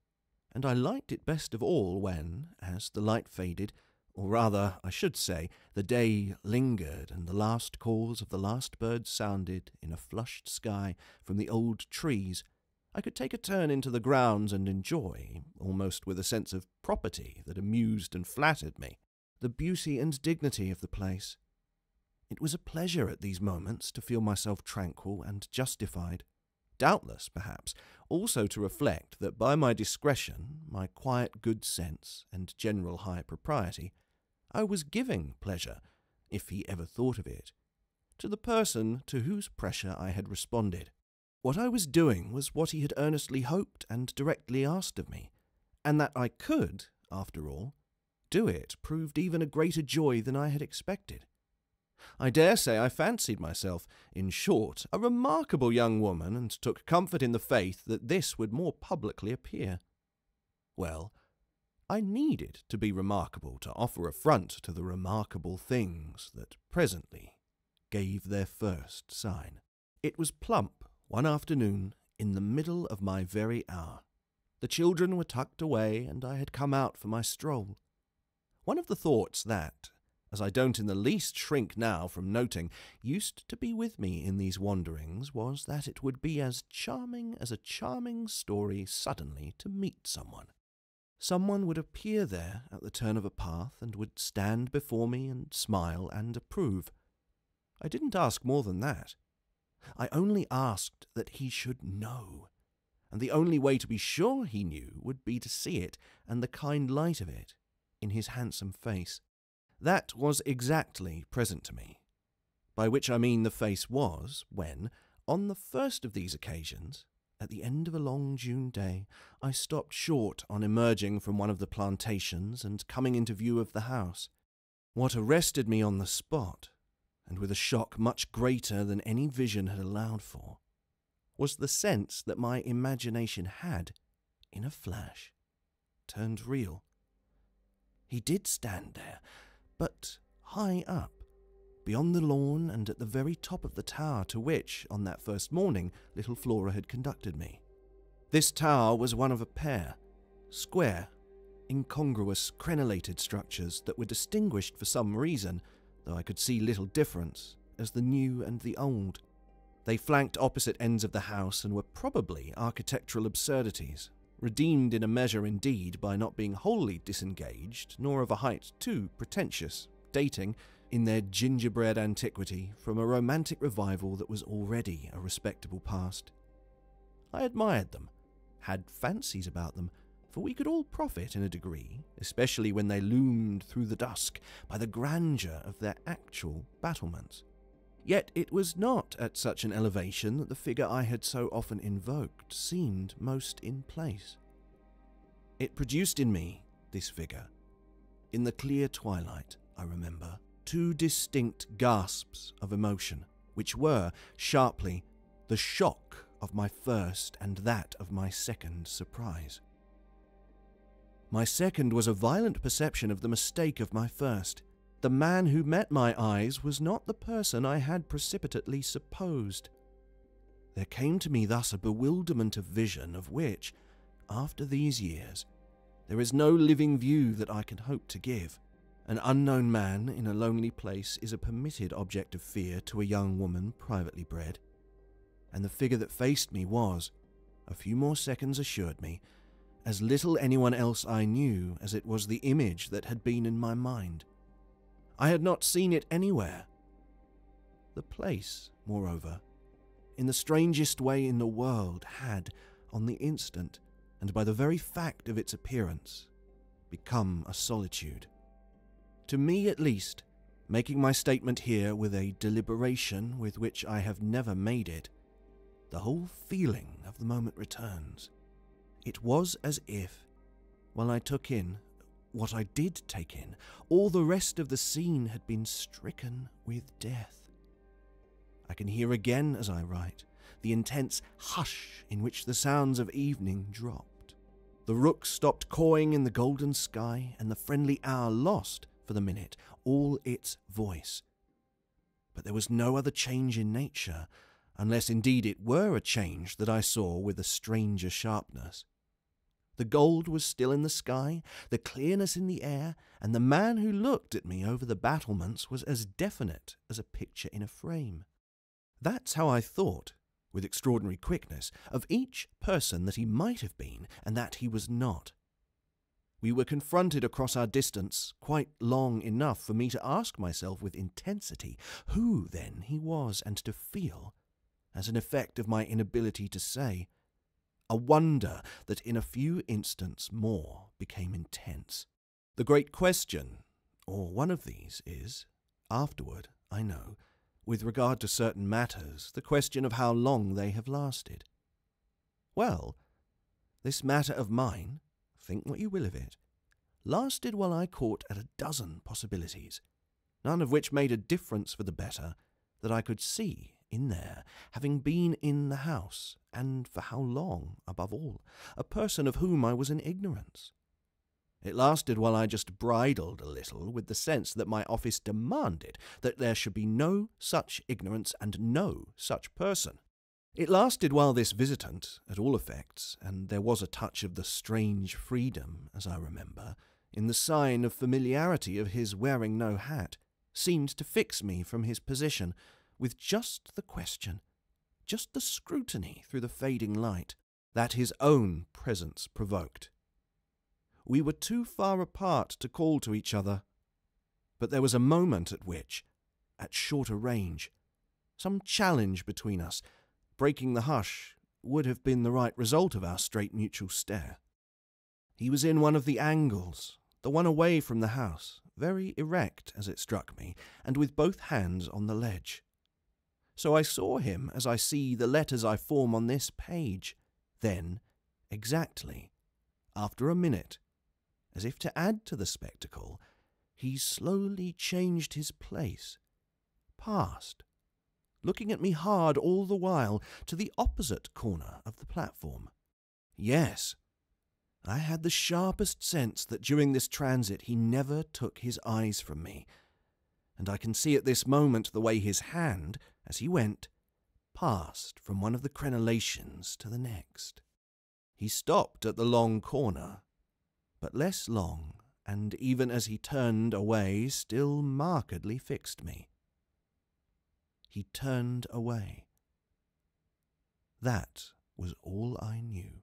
Speaker 1: and I liked it best of all when, as the light faded, or rather, I should say, the day lingered and the last calls of the last birds sounded in a flushed sky from the old trees, I could take a turn into the grounds and enjoy, almost with a sense of property that amused and flattered me, the beauty and dignity of the place. It was a pleasure at these moments to feel myself tranquil and justified, doubtless, perhaps, also to reflect that by my discretion, my quiet good sense, and general high propriety, I was giving pleasure, if he ever thought of it, to the person to whose pressure I had responded. What I was doing was what he had earnestly hoped and directly asked of me, and that I could, after all, do it proved even a greater joy than I had expected. I dare say I fancied myself, in short, a remarkable young woman, and took comfort in the faith that this would more publicly appear. Well, I needed to be remarkable to offer affront to the remarkable things that presently gave their first sign. It was plump one afternoon in the middle of my very hour. The children were tucked away, and I had come out for my stroll. One of the thoughts that, as I don't in the least shrink now from noting, used to be with me in these wanderings was that it would be as charming as a charming story suddenly to meet someone. Someone would appear there at the turn of a path and would stand before me and smile and approve. I didn't ask more than that. I only asked that he should know, and the only way to be sure he knew would be to see it and the kind light of it in his handsome face. That was exactly present to me, by which I mean the face was when, on the first of these occasions, at the end of a long June day, I stopped short on emerging from one of the plantations and coming into view of the house. What arrested me on the spot, and with a shock much greater than any vision had allowed for, was the sense that my imagination had, in a flash, turned real. He did stand there, but high up, beyond the lawn and at the very top of the tower to which, on that first morning, little Flora had conducted me. This tower was one of a pair, square, incongruous, crenellated structures that were distinguished for some reason, though I could see little difference, as the new and the old. They flanked opposite ends of the house and were probably architectural absurdities, redeemed in a measure indeed by not being wholly disengaged, nor of a height too pretentious, dating, in their gingerbread antiquity, from a romantic revival that was already a respectable past. I admired them, had fancies about them, for we could all profit in a degree, especially when they loomed through the dusk, by the grandeur of their actual battlements. Yet it was not at such an elevation that the figure I had so often invoked seemed most in place. It produced in me, this figure, in the clear twilight, I remember, two distinct gasps of emotion, which were, sharply, the shock of my first and that of my second surprise. My second was a violent perception of the mistake of my first. The man who met my eyes was not the person I had precipitately supposed. There came to me thus a bewilderment of vision of which, after these years, there is no living view that I can hope to give. An unknown man in a lonely place is a permitted object of fear to a young woman privately bred, and the figure that faced me was, a few more seconds assured me, as little anyone else I knew as it was the image that had been in my mind. I had not seen it anywhere. The place, moreover, in the strangest way in the world, had, on the instant, and by the very fact of its appearance, become a solitude. To me, at least, making my statement here with a deliberation with which I have never made it, the whole feeling of the moment returns. It was as if, while I took in what I did take in, all the rest of the scene had been stricken with death. I can hear again, as I write, the intense hush in which the sounds of evening dropped. The rook stopped cawing in the golden sky, and the friendly hour lost, for the minute, all its voice. But there was no other change in nature, unless indeed it were a change that I saw with a stranger sharpness. The gold was still in the sky, the clearness in the air, and the man who looked at me over the battlements was as definite as a picture in a frame. That's how I thought, with extraordinary quickness, of each person that he might have been and that he was not. We were confronted across our distance quite long enough for me to ask myself with intensity who then he was, and to feel, as an effect of my inability to say, a wonder that in a few instants more became intense. The great question, or one of these, is, afterward, I know, with regard to certain matters, the question of how long they have lasted. Well, this matter of mine, think what you will of it, lasted while I caught at a dozen possibilities, none of which made a difference for the better, that I could see in there, having been in the house, and for how long, above all, a person of whom I was in ignorance. It lasted while I just bridled a little with the sense that my office demanded that there should be no such ignorance and no such person. It lasted while this visitant, at all effects, and there was a touch of the strange freedom, as I remember, in the sign of familiarity of his wearing no hat, seemed to fix me from his position, with just the question, just the scrutiny through the fading light, that his own presence provoked. We were too far apart to call to each other, but there was a moment at which, at shorter range, some challenge between us, breaking the hush, would have been the right result of our straight mutual stare. He was in one of the angles, the one away from the house, very erect as it struck me, and with both hands on the ledge. So I saw him as I see the letters I form on this page. Then, exactly, after a minute, as if to add to the spectacle, he slowly changed his place, passed, looking at me hard all the while, to the opposite corner of the platform. Yes, I had the sharpest sense that during this transit he never took his eyes from me, and I can see at this moment the way his hand, as he went, passed from one of the crenellations to the next. He stopped at the long corner, but less long, and even as he turned away, still markedly fixed me. He turned away. That was all I knew.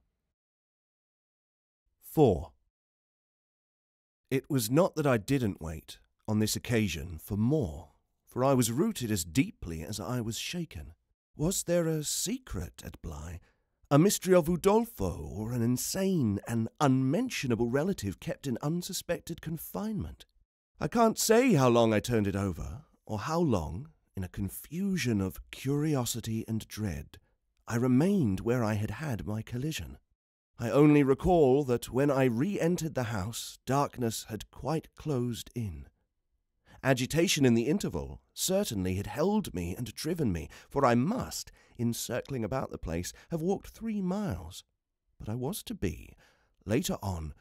Speaker 1: 4. It was not that I didn't wait, on this occasion, for more, for I was rooted as deeply as I was shaken. Was there a secret at Bly? A mystery of Udolpho, or an insane and unmentionable relative kept in unsuspected confinement? I can't say how long I turned it over, or how long, in a confusion of curiosity and dread, I remained where I had had my collision. I only recall that when I re-entered the house, darkness had quite closed in. Agitation in the interval certainly had held me and driven me, for I must, in circling about the place, have walked 3 miles. But I was to be, later on,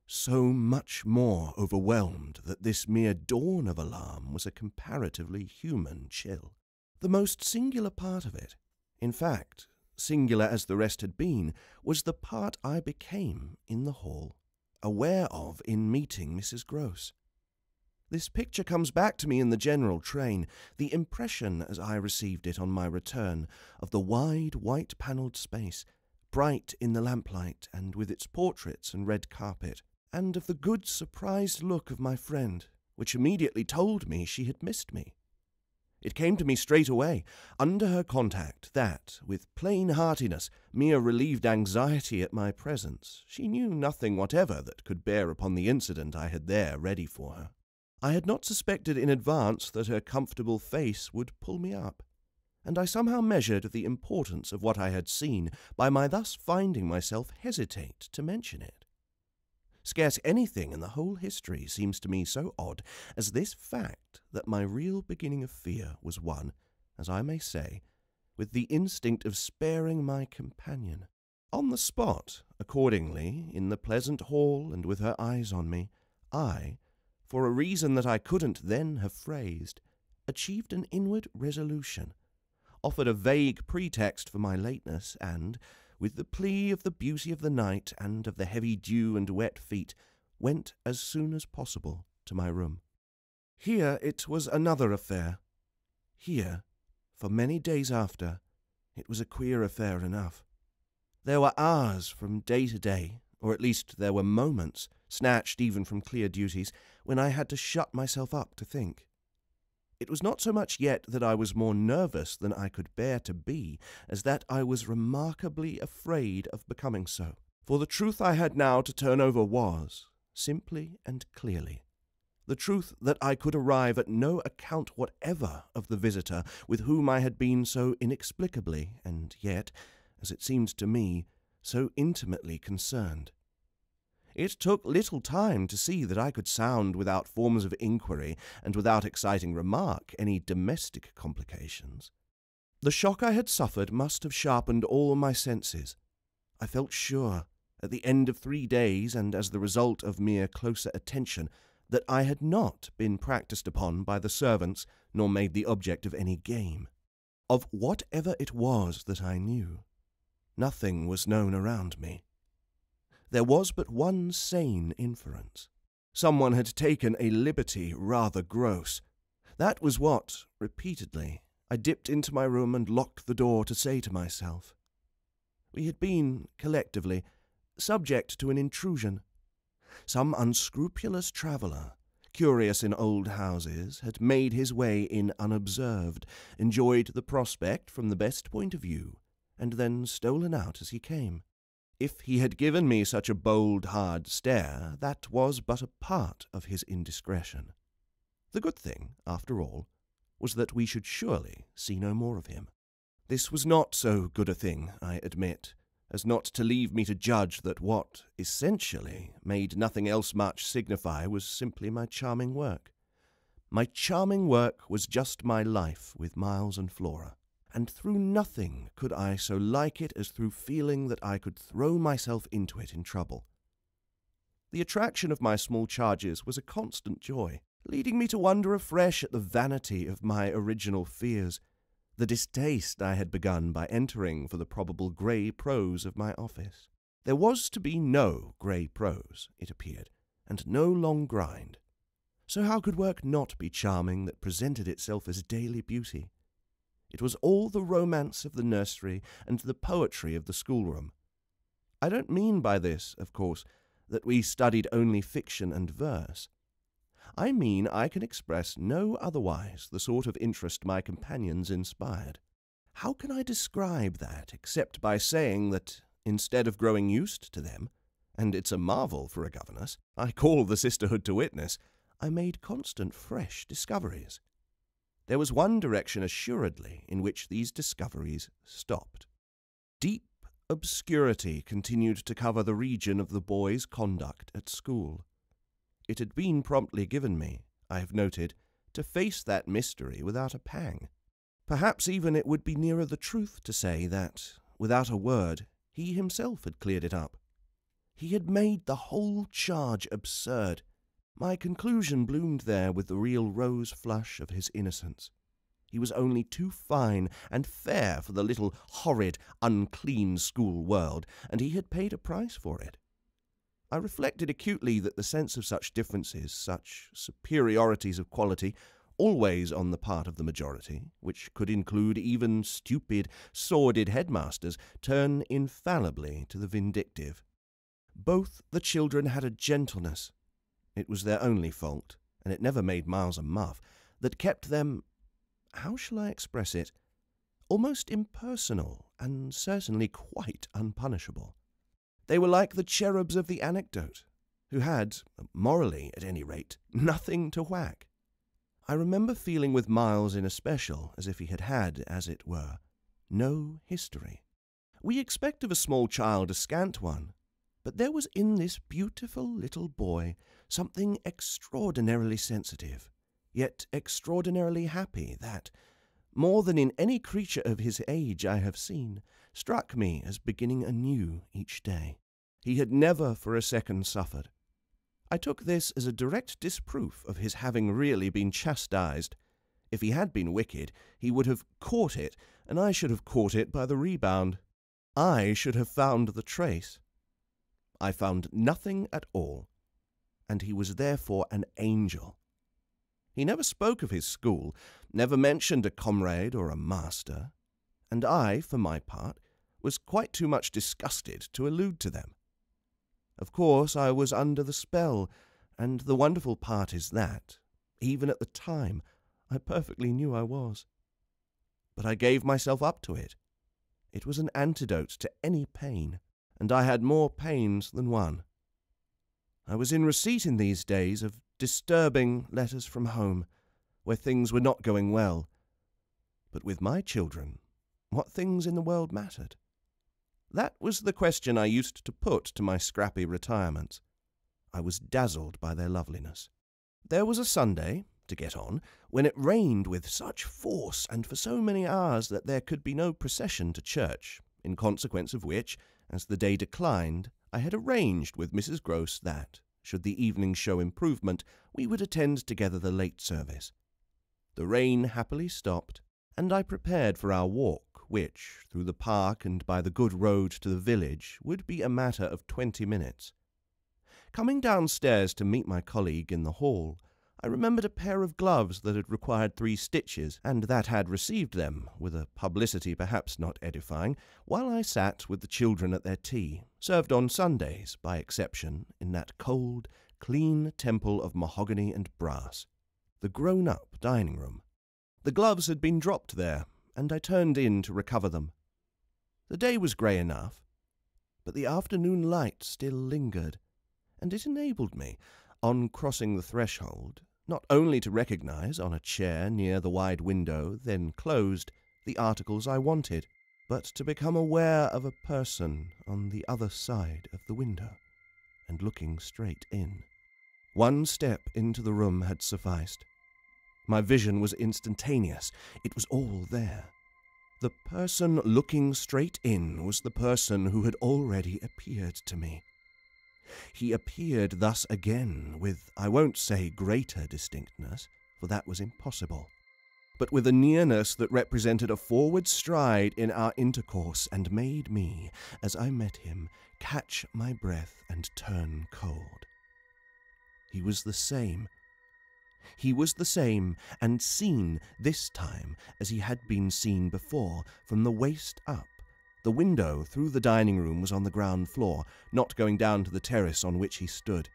Speaker 1: so much more overwhelmed that this mere dawn of alarm was a comparatively human chill. The most singular part of it, in fact, singular as the rest had been, was the part I became in the hall, aware of in meeting Mrs. Gross. This picture comes back to me in the general train, the impression as I received it on my return of the wide white-panelled space, bright in the lamplight and with its portraits and red carpet, and of the good surprised look of my friend, which immediately told me she had missed me. It came to me straight away, under her contact, that, with plain heartiness, mere relieved anxiety at my presence, she knew nothing whatever that could bear upon the incident I had there ready for her. I had not suspected in advance that her comfortable face would pull me up, and I somehow measured the importance of what I had seen by my thus finding myself hesitate to mention it. Scarce anything in the whole history seems to me so odd as this fact that my real beginning of fear was one, as I may say, with the instinct of sparing my companion. On the spot, accordingly, in the pleasant hall and with her eyes on me, I, for a reason that I couldn't then have phrased, achieved an inward resolution, offered a vague pretext for my lateness, and, with the plea of the beauty of the night and of the heavy dew and wet feet, went as soon as possible to my room. Here it was another affair. Here, for many days after, it was a queer affair enough. There were hours from day to day, or at least there were moments, snatched even from clear duties, when I had to shut myself up to think. It was not so much yet that I was more nervous than I could bear to be, as that I was remarkably afraid of becoming so. For the truth I had now to turn over was, simply and clearly, the truth that I could arrive at no account whatever of the visitor with whom I had been so inexplicably, and yet, as it seemed to me, so intimately concerned. It took little time to see that I could sound without forms of inquiry and without exciting remark any domestic complications. The shock I had suffered must have sharpened all my senses. I felt sure, at the end of 3 days and as the result of mere closer attention, that I had not been practised upon by the servants nor made the object of any game. Of whatever it was that I knew, nothing was known around me. There was but one sane inference. Someone had taken a liberty rather gross. That was what, repeatedly, I dipped into my room and locked the door to say to myself. We had been, collectively, subject to an intrusion. Some unscrupulous traveller, curious in old houses, had made his way in unobserved, enjoyed the prospect from the best point of view, and then stolen out as he came. If he had given me such a bold, hard stare, that was but a part of his indiscretion. The good thing, after all, was that we should surely see no more of him. This was not so good a thing, I admit, as not to leave me to judge that what, essentially, made nothing else much signify was simply my charming work. My charming work was just my life with Miles and Flora. And through nothing could I so like it as through feeling that I could throw myself into it in trouble. The attraction of my small charges was a constant joy, leading me to wonder afresh at the vanity of my original fears, the distaste I had begun by entering for the probable grey prose of my office. There was to be no grey prose, it appeared, and no long grind. So how could work not be charming that presented itself as daily beauty? It was all the romance of the nursery and the poetry of the schoolroom. I don't mean by this, of course, that we studied only fiction and verse. I mean I can express no otherwise the sort of interest my companions inspired. How can I describe that except by saying that, instead of growing used to them, and it's a marvel for a governess, I call the sisterhood to witness, I made constant fresh discoveries. There was one direction assuredly in which these discoveries stopped. Deep obscurity continued to cover the region of the boys' conduct at school. It had been promptly given me, I have noted, to face that mystery without a pang. Perhaps even it would be nearer the truth to say that, without a word, he himself had cleared it up. He had made the whole charge absurd. My conclusion bloomed there with the real rose flush of his innocence. He was only too fine and fair for the little horrid, unclean school world, and he had paid a price for it. I reflected acutely that the sense of such differences, such superiorities of quality, always on the part of the majority, which could include even stupid, sordid headmasters, turn infallibly to the vindictive. Both the children had a gentleness, it was their only fault, and it never made Miles a muff, that kept them, how shall I express it, almost impersonal and certainly quite unpunishable. They were like the cherubs of the anecdote, who had, morally at any rate, nothing to whack. I remember feeling with Miles in especial as if he had had, as it were, no history. We expect of a small child a scant one, but there was in this beautiful little boy something extraordinarily sensitive, yet extraordinarily happy that, more than in any creature of his age I have seen, struck me as beginning anew each day. He had never for a second suffered. I took this as a direct disproof of his having really been chastised. If he had been wicked, he would have caught it, and I should have caught it by the rebound. I should have found the trace. I found nothing at all, and he was therefore an angel. He never spoke of his school, never mentioned a comrade or a master, and I, for my part, was quite too much disgusted to allude to them. Of course, I was under the spell, and the wonderful part is that, even at the time, I perfectly knew I was. But I gave myself up to it. It was an antidote to any pain, and I had more pains than one. I was in receipt in these days of disturbing letters from home, where things were not going well. But with my children, what things in the world mattered? That was the question I used to put to my scrappy retirements. I was dazzled by their loveliness. There was a Sunday, to get on, when it rained with such force and for so many hours that there could be no procession to church, in consequence of which, as the day declined, I had arranged with Mrs. Gross that, should the evening show improvement, we would attend together the late service. The rain happily stopped, and I prepared for our walk, which, through the park and by the good road to the village, would be a matter of 20 minutes. Coming downstairs to meet my colleague in the hall, I remembered a pair of gloves that had required 3 stitches, and that had received them, with a publicity perhaps not edifying, while I sat with the children at their tea, served on Sundays, by exception, in that cold, clean temple of mahogany and brass, the grown-up dining-room. The gloves had been dropped there, and I turned in to recover them. The day was grey enough, but the afternoon light still lingered, and it enabled me, on crossing the threshold, not only to recognize on a chair near the wide window, then closed, the articles I wanted, but to become aware of a person on the other side of the window, and looking straight in. One step into the room had sufficed. My vision was instantaneous. It was all there. The person looking straight in was the person who had already appeared to me. He appeared thus again with, I won't say greater distinctness, for that was impossible, but with a nearness that represented a forward stride in our intercourse and made me, as I met him, catch my breath and turn cold. He was the same. He was the same, and seen this time as he had been seen before, from the waist up. The window through the dining room was on the ground floor, not going down to the terrace on which he stood.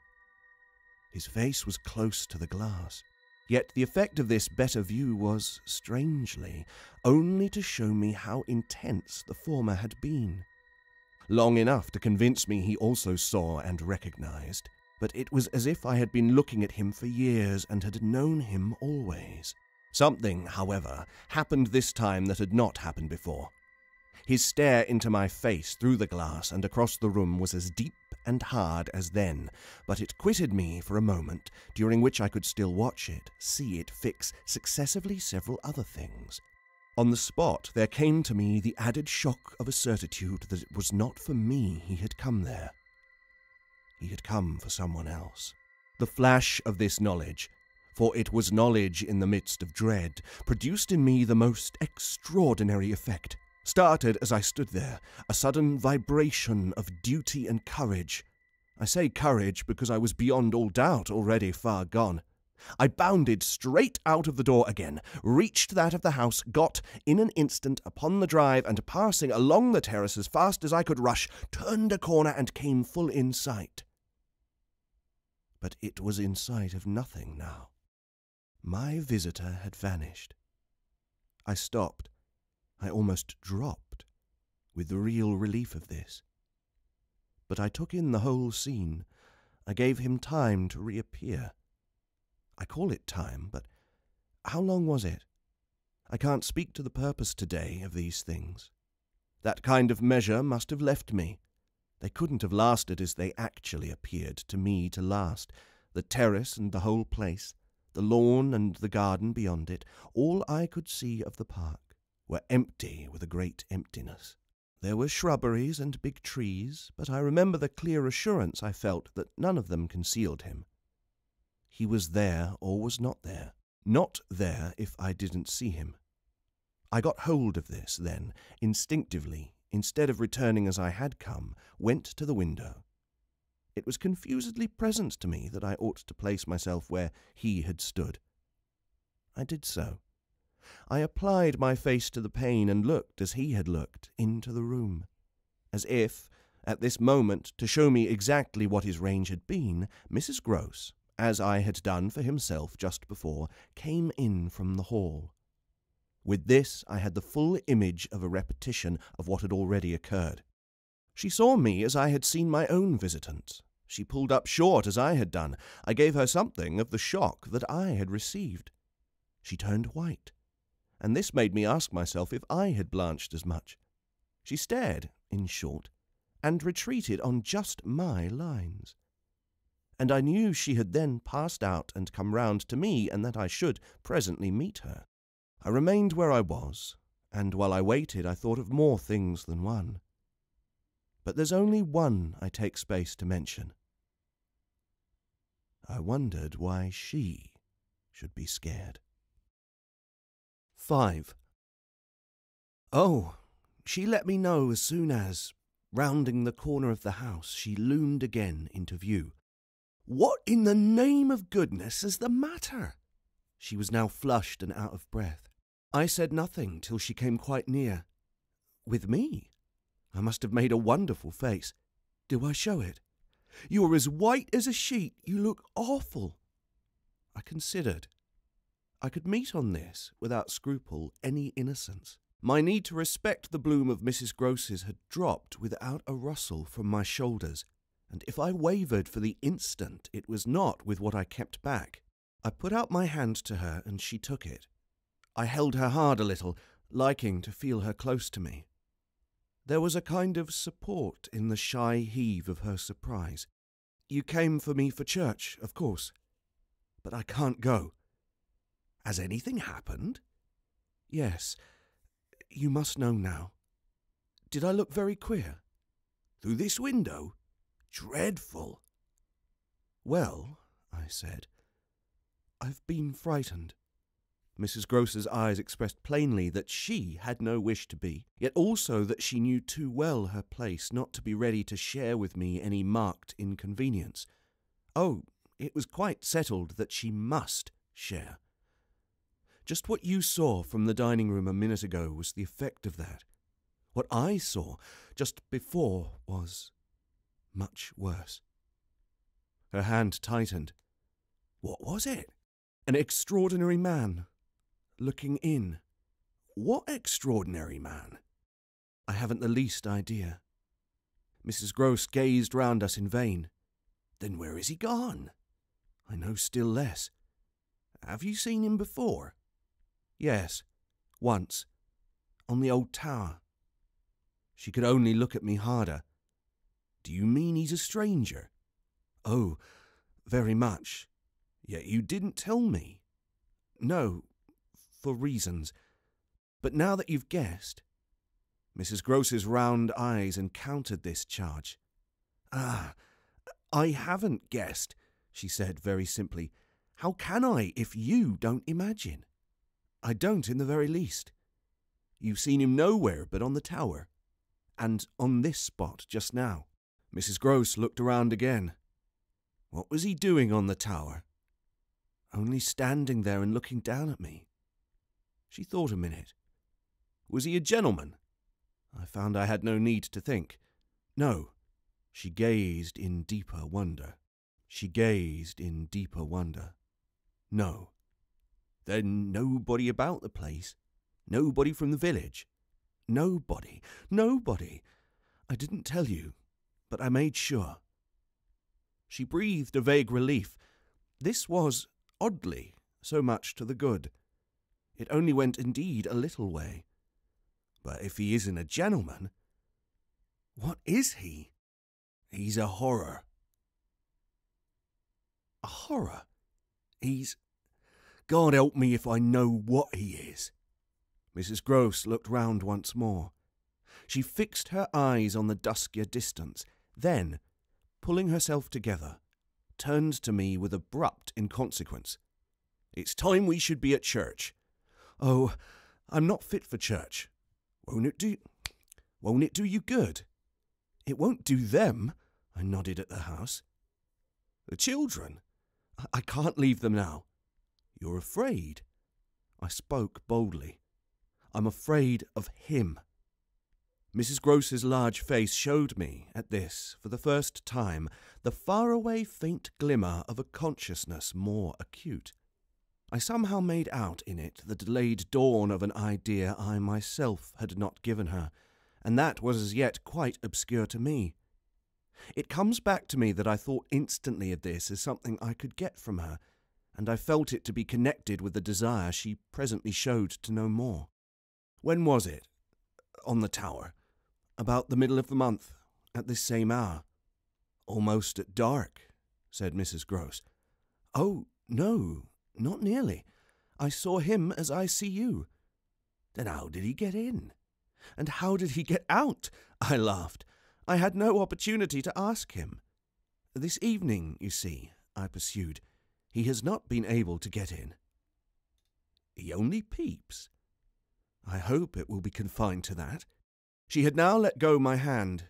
Speaker 1: His face was close to the glass, yet the effect of this better view was, strangely, only to show me how intense the former had been. Long enough to convince me he also saw and recognized, but it was as if I had been looking at him for years and had known him always. Something, however, happened this time that had not happened before. His stare into my face through the glass and across the room was as deep and hard as then, but it quitted me for a moment, during which I could still watch it, see it fix successively several other things. On the spot there came to me the added shock of a certitude that it was not for me he had come there. He had come for someone else. The flash of this knowledge, for it was knowledge in the midst of dread, produced in me the most extraordinary effect. Started as I stood there, a sudden vibration of duty and courage. I say courage because I was beyond all doubt already far gone. I bounded straight out of the door again, reached that of the house, got in an instant upon the drive, and passing along the terrace as fast as I could rush, turned a corner and came full in sight. But it was in sight of nothing now. My visitor had vanished. I stopped. I almost dropped, with the real relief of this. But I took in the whole scene. I gave him time to reappear. I call it time, but how long was it? I can't speak to the purpose today of these things. That kind of measure must have left me. They couldn't have lasted as they actually appeared to me to last. The terrace and the whole place, the lawn and the garden beyond it, all I could see of the park, were empty with a great emptiness. There were shrubberies and big trees, but I remember the clear assurance I felt that none of them concealed him. He was there or was not there. Not there if I didn't see him. I got hold of this, then, instinctively, instead of returning as I had come, went to the window. It was confusedly present to me that I ought to place myself where he had stood. I did so. I applied my face to the pane and looked as he had looked into the room, as if, at this moment, to show me exactly what his range had been, Mrs. Gross, as I had done for himself just before, came in from the hall. With this I had the full image of a repetition of what had already occurred. She saw me as I had seen my own visitants. She pulled up short as I had done. I gave her something of the shock that I had received. She turned white, and this made me ask myself if I had blanched as much. She stared, in short, and retreated on just my lines. And I knew she had then passed out and come round to me, and that I should presently meet her. I remained where I was, and while I waited I thought of more things than one. But there's only one I take space to mention. I wondered why she should be scared. 5. Oh, she let me know as soon as, rounding the corner of the house, she loomed again into view. What in the name of goodness is the matter? She was now flushed and out of breath. I said nothing till she came quite near. With me? I must have made a wonderful face. Do I show it? You're as white as a sheet. You look awful. I considered. I could meet on this, without scruple, any innocence. My need to respect the bloom of Mrs. Gross's had dropped without a rustle from my shoulders, and if I wavered for the instant, it was not with what I kept back. I put out my hand to her, and she took it. I held her hard a little, liking to feel her close to me. There was a kind of support in the shy heave of her surprise. You came for me for church, of course. But I can't go. Has anything happened? Yes. You must know now. Did I look very queer? Through this window? Dreadful. Well, I said, I've been frightened. Mrs. Grocer's eyes expressed plainly that she had no wish to be, yet also that she knew too well her place not to be ready to share with me any marked inconvenience. Oh, it was quite settled that she must share. Just what you saw from the dining room a minute ago was the effect of that. What I saw just before was much worse. Her hand tightened. What was it? An extraordinary man, looking in. What extraordinary man? I haven't the least idea. Mrs. Groce gazed round us in vain. Then where is he gone? I know still less. Have you seen him before? Yes, once, on the old tower. She could only look at me harder. Do you mean he's a stranger? Oh, very much. Yet you didn't tell me. No, for reasons. But now that you've guessed. Mrs. Groce's round eyes encountered this charge. Ah, I haven't guessed, she said very simply. How can I if you don't imagine? I don't in the very least. You've seen him nowhere but on the tower, and on this spot just now. Mrs. Groce looked around again. What was he doing on the tower? Only standing there and looking down at me. She thought a minute. Was he a gentleman? I found I had no need to think. No. She gazed in deeper wonder. She gazed in deeper wonder. No. Then nobody about the place? Nobody from the village? Nobody. Nobody. I didn't tell you, but I made sure. She breathed a vague relief. This was, oddly, so much to the good. It only went indeed a little way. But if he isn't a gentleman, what is he? He's a horror. A horror? He's... God help me if I know what he is. Mrs. Groce looked round once more. She fixed her eyes on the duskier distance, then, pulling herself together, turned to me with abrupt inconsequence. It's time we should be at church. Oh, I'm not fit for church. Won't it do you good? It won't do them, I nodded at the house. The children? I can't leave them now. You're afraid? I spoke boldly. I'm afraid of him. Mrs. Groce's large face showed me, at this, for the first time, the faraway faint glimmer of a consciousness more acute. I somehow made out in it the delayed dawn of an idea I myself had not given her, and that was as yet quite obscure to me. It comes back to me that I thought instantly of this as something I could get from her, and I felt it to be connected with the desire she presently showed to know more. When was it? On the tower. About the middle of the month, at this same hour. Almost at dark, said Mrs. Groce. Oh, no, not nearly. I saw him as I see you. Then how did he get in? And how did he get out? I laughed. I had no opportunity to ask him. This evening, you see, I pursued, he has not been able to get in. He only peeps. I hope it will be confined to that. She had now let go my hand.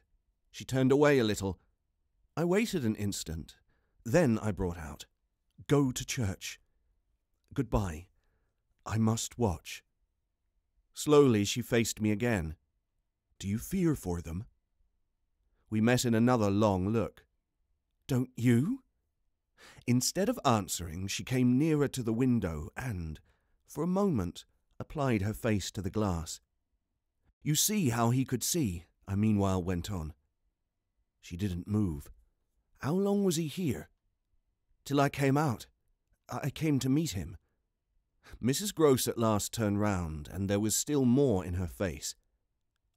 Speaker 1: She turned away a little. I waited an instant. Then I brought out, Go to church. Goodbye. I must watch. Slowly she faced me again. Do you fear for them? We met in another long look. Don't you? Instead of answering, she came nearer to the window and, for a moment, applied her face to the glass. You see how he could see, I meanwhile went on. She didn't move. How long was he here? Till I came out. I came to meet him. Mrs. Groce at last turned round, and there was still more in her face.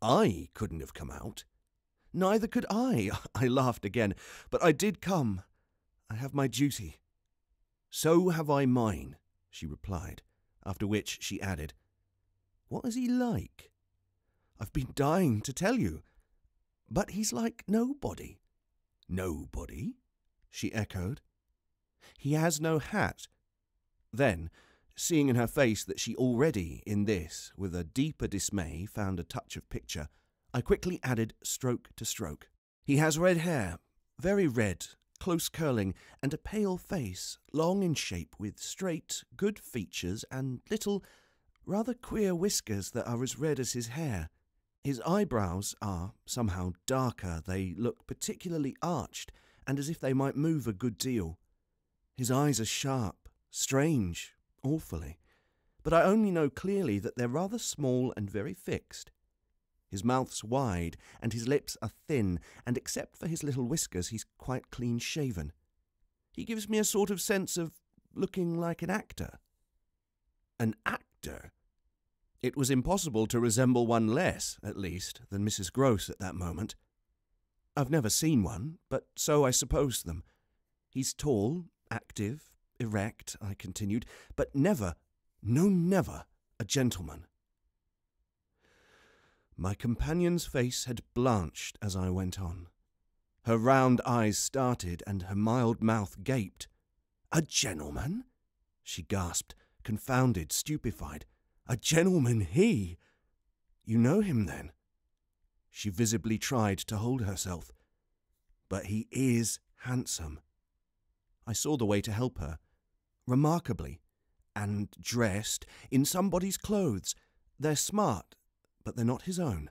Speaker 1: I couldn't have come out. Neither could I. I laughed again. But I did come. I have my duty. So have I mine, she replied, after which she added, What is he like? I've been dying to tell you. But he's like nobody. Nobody? She echoed. He has no hat. Then, seeing in her face that she already, in this, with a deeper dismay, found a touch of picture, I quickly added stroke to stroke. He has red hair, very red, close curling, and a pale face, long in shape, with straight, good features and little, rather queer whiskers that are as red as his hair. His eyebrows are, somehow, darker. They look particularly arched, and as if they might move a good deal. His eyes are sharp, strange, awfully, but I only know clearly that they're rather small and very fixed. His mouth's wide, and his lips are thin, and except for his little whiskers, he's quite clean-shaven. He gives me a sort of sense of looking like an actor. An actor? It was impossible to resemble one less, at least, than Mrs. Gross at that moment. I've never seen one, but so I supposed them. He's tall, active, erect, I continued, but never, no never, a gentleman. My companion's face had blanched as I went on. Her round eyes started and her mild mouth gaped. "A gentleman?" she gasped, confounded, stupefied. "A gentleman he? You know him, then?" She visibly tried to hold herself. "But he is handsome." I saw the way to help her. "Remarkably. And dressed in somebody's clothes. They're smart, but they're not his own."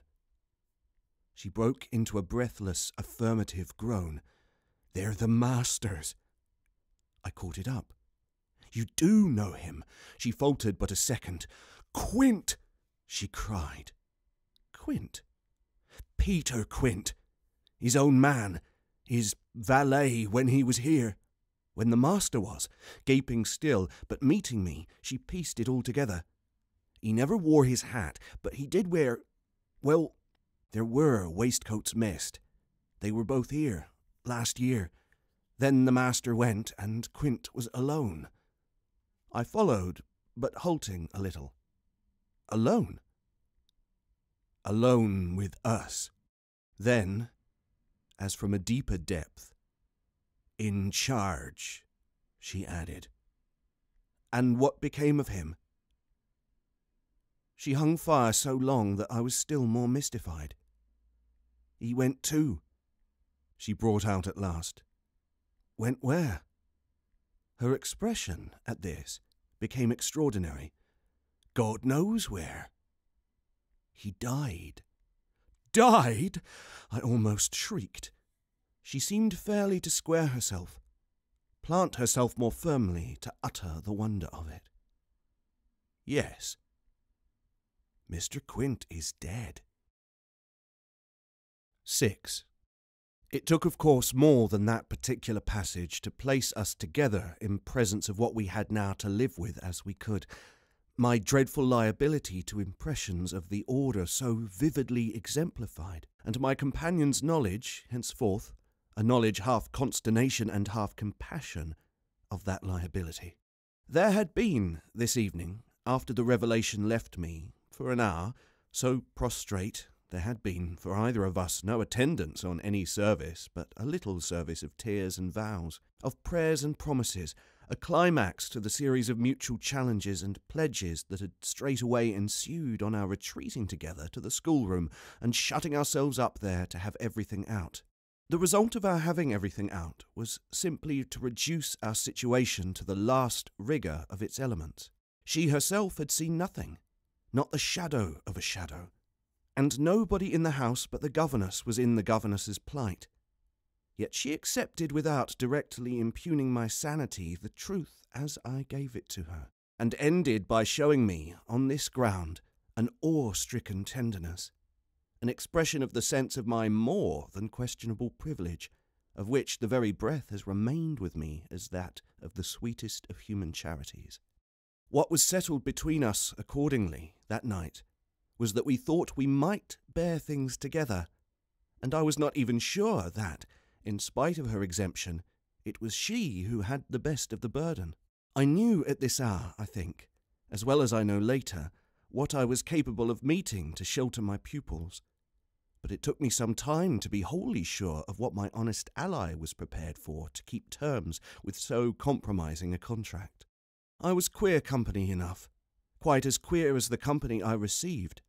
Speaker 1: She broke into a breathless, affirmative groan. "They're the master's." I caught it up. "You do know him?" She faltered but a second. "Quint!" she cried. "Quint?" "Peter Quint. His own man. His valet when he was here. When the master was, gaping still, but meeting me, she pieced it all together. He never wore his hat, but he did wear... Well, there were waistcoats missed. They were both here, last year. Then the master went, and Quint was alone. I followed, but halting a little. Alone? Alone with us. Then, as from a deeper depth, "In charge," she added. "And what became of him?" She hung fire so long that I was still more mystified. "He went too," she brought out at last. "Went where?" Her expression at this became extraordinary. "God knows where." "He died." "Died?" I almost shrieked. She seemed fairly to square herself, plant herself more firmly to utter the wonder of it. "Yes. Mr. Quint is dead." 6. It took, of course, more than that particular passage to place us together in presence of what we had now to live with as we could. My dreadful liability to impressions of the order so vividly exemplified, and my companion's knowledge, henceforth, a knowledge half consternation and half compassion, of that liability. There had been, this evening, after the revelation left me, for an hour, so prostrate, there had been, for either of us, no attendance on any service, but a little service of tears and vows, of prayers and promises, a climax to the series of mutual challenges and pledges that had straightway ensued on our retreating together to the schoolroom and shutting ourselves up there to have everything out. The result of our having everything out was simply to reduce our situation to the last rigour of its elements. She herself had seen nothing, not the shadow of a shadow, and nobody in the house but the governess was in the governess's plight. Yet she accepted without directly impugning my sanity the truth as I gave it to her, and ended by showing me, on this ground, an awe-stricken tenderness, an expression of the sense of my more than questionable privilege, of which the very breath has remained with me as that of the sweetest of human charities. What was settled between us, accordingly, that night, was that we thought we might bear things together, and I was not even sure that, in spite of her exemption, it was she who had the best of the burden. I knew at this hour, I think, as well as I know later, what I was capable of meeting to shelter my pupils, but it took me some time to be wholly sure of what my honest ally was prepared for to keep terms with so compromising a contract. I was queer company enough, quite as queer as the company I received.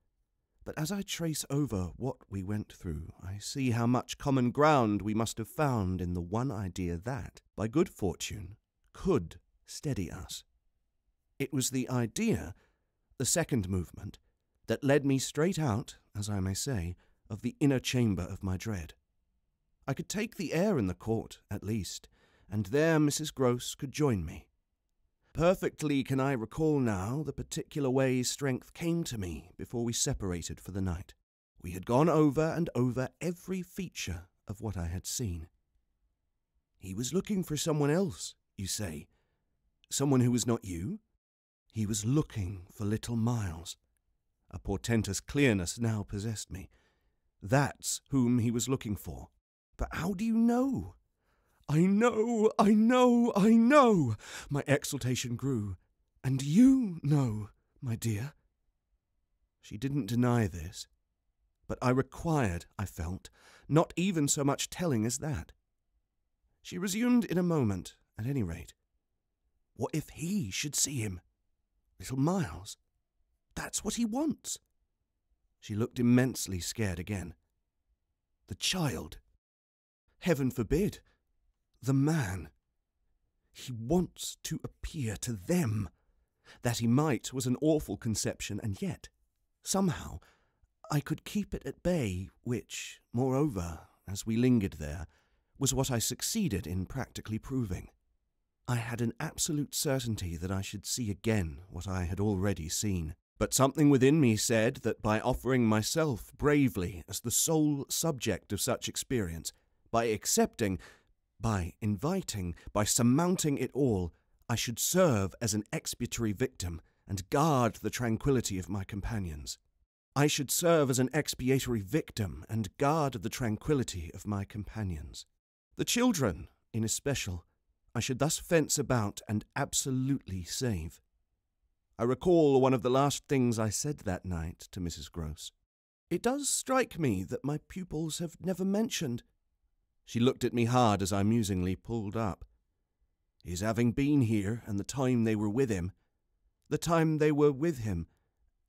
Speaker 1: But as I trace over what we went through, I see how much common ground we must have found in the one idea that, by good fortune, could steady us. It was the idea, the second movement, that led me straight out, as I may say, of the inner chamber of my dread. I could take the air in the court, at least, and there Mrs. Gross could join me. Perfectly can I recall now the particular way strength came to me before we separated for the night. We had gone over and over every feature of what I had seen. He was looking for someone else, you say. Someone who was not you? He was looking for little Miles. A portentous clearness now possessed me. That's whom he was looking for. But how do you know? I know! My exultation grew. And you know, my dear. She didn't deny this, but I required, I felt, not even so much telling as that. She resumed in a moment, at any rate. What if he should see him? Little Miles. That's what he wants. She looked immensely scared again. The child. Heaven forbid. The man. He wants to appear to them. That he might was an awful conception, and yet, somehow, I could keep it at bay, which, moreover, as we lingered there, was what I succeeded in practically proving. I had an absolute certainty that I should see again what I had already seen. But something within me said that by offering myself bravely as the sole subject of such experience, by accepting, by inviting, by surmounting it all, I should serve as an expiatory victim and guard the tranquillity of my companions. I should serve as an expiatory victim and guard the tranquillity of my companions. The children, in especial, I should thus fence about and absolutely save. I recall one of the last things I said that night to Mrs. Gross. It does strike me that my pupils have never mentioned. She looked at me hard as I musingly pulled up. His having been here and the time they were with him,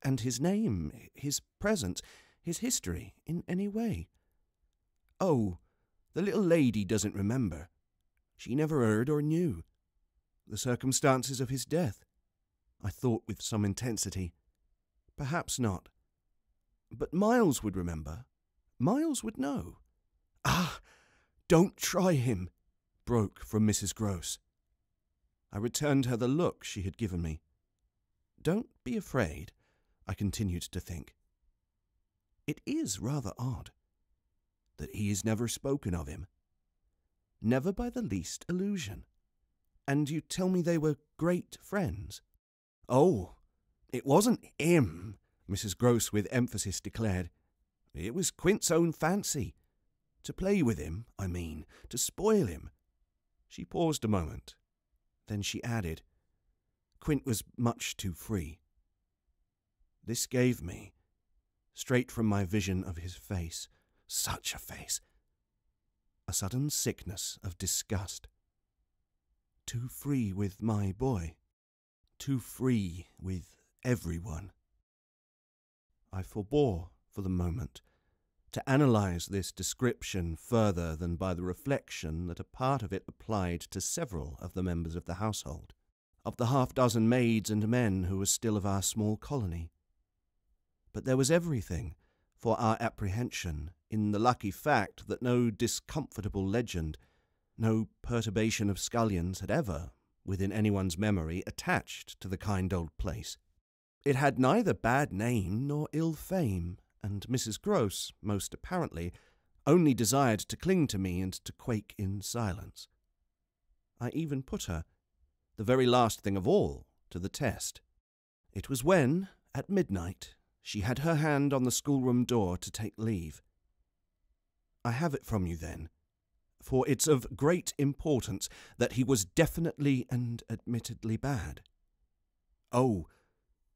Speaker 1: and his name, his presence, his history, in any way. Oh, the little lady doesn't remember. She never heard or knew. The circumstances of his death, I thought with some intensity. Perhaps not. But Miles would remember. Miles would know. Ah, don't try him, broke from Mrs. Gross. I returned her the look she had given me. Don't be afraid, I continued to think. It is rather odd that he has never spoken of him. Never by the least allusion. And you tell me they were great friends. Oh, it wasn't him, Mrs. Gross with emphasis declared. It was Quint's own fancy. To play with him, I mean, to spoil him. She paused a moment. Then she added, Quint was much too free. This gave me, straight from my vision of his face, such a face, a sudden sickness of disgust. Too free with my boy. Too free with everyone. I forbore, for the moment, to analyse this description further than by the reflection that a part of it applied to several of the members of the household, of the half-dozen maids and men who were still of our small colony. But there was everything for our apprehension in the lucky fact that no discomfortable legend, no perturbation of scullions had ever, within anyone's memory, attached to the kind old place. It had neither bad name nor ill fame, and Mrs. Gross, most apparently, only desired to cling to me and to quake in silence. I even put her, the very last thing of all, to the test. It was when, at midnight, she had her hand on the schoolroom door to take leave. I have it from you then, for it's of great importance that he was definitely and admittedly bad. Oh,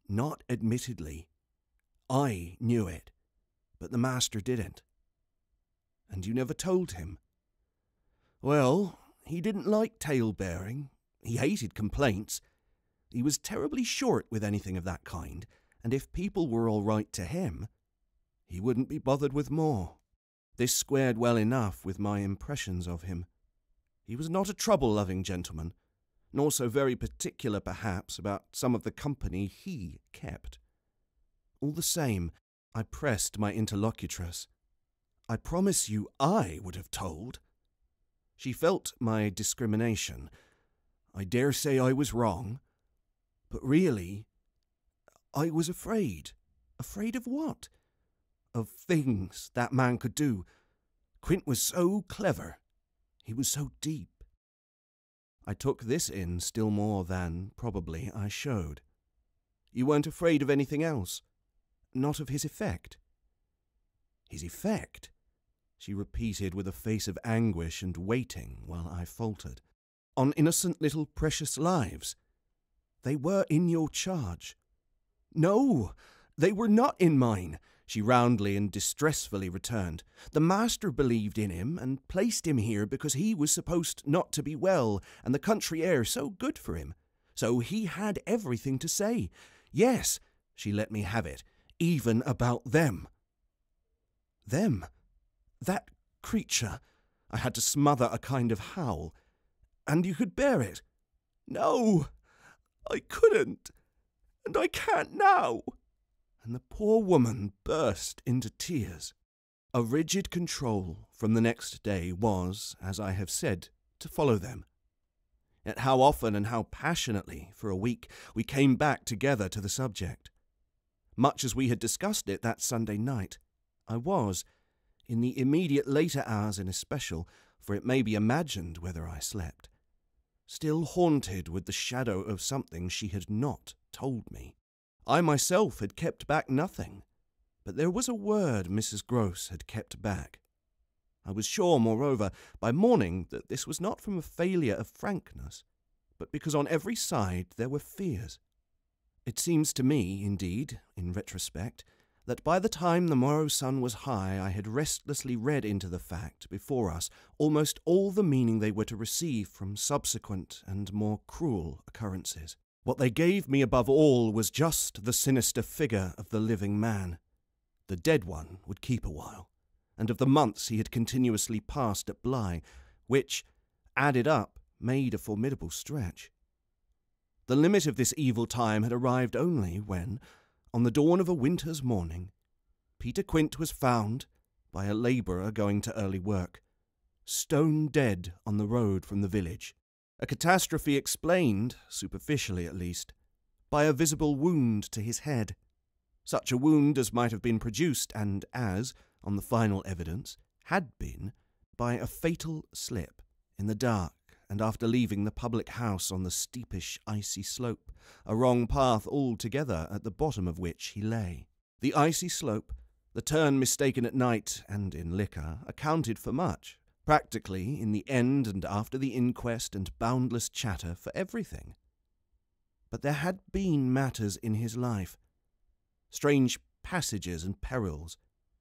Speaker 1: not admittedly. I knew it, but the master didn't. And you never told him. Well, he didn't like tale-bearing. He hated complaints. He was terribly short with anything of that kind, and if people were all right to him, he wouldn't be bothered with more. This squared well enough with my impressions of him. He was not a trouble-loving gentleman, nor so very particular, perhaps, about some of the company he kept. All the same, I pressed my interlocutress. I promise you I would have told. She felt my discrimination. I dare say I was wrong, but really, I was afraid. Afraid of what? Of things that man could do. Quint was so clever. He was so deep. I took this in still more than, probably, I showed. You weren't afraid of anything else? Not of his effect? His effect? She repeated with a face of anguish and waiting while I faltered. On innocent little precious lives. They were in your charge. No, they were not in mine, she roundly and distressfully returned. The master believed in him and placed him here because he was supposed not to be well and the country air so good for him. So he had everything to say. Yes, she let me have it, even about them. Them? That creature. I had to smother a kind of howl. And you could bear it? No, I couldn't, and I can't now. And the poor woman burst into tears. A rigid control from the next day was, as I have said, to follow them. Yet how often and how passionately, for a week, we came back together to the subject. Much as we had discussed it that Sunday night, I was, in the immediate later hours in especial, for it may be imagined whether I slept, still haunted with the shadow of something she had not told me. I myself had kept back nothing, but there was a word Mrs. Gross had kept back. I was sure, moreover, by morning that this was not from a failure of frankness, but because on every side there were fears. It seems to me, indeed, in retrospect, that by the time the morrow's sun was high I had restlessly read into the fact before us almost all the meaning they were to receive from subsequent and more cruel occurrences. What they gave me above all was just the sinister figure of the living man. The dead one would keep a while, and of the months he had continuously passed at Bly, which, added up, made a formidable stretch. The limit of this evil time had arrived only when, on the dawn of a winter's morning, Peter Quint was found, by a labourer going to early work, stone dead on the road from the village. A catastrophe explained, superficially at least, by a visible wound to his head. Such a wound as might have been produced, and as, on the final evidence, had been, by a fatal slip in the dark and after leaving the public house on the steepish icy slope, a wrong path altogether at the bottom of which he lay. The icy slope, the turn mistaken at night and in liquor, accounted for much. Practically, in the end and after the inquest and boundless chatter, for everything. But there had been matters in his life, strange passages and perils,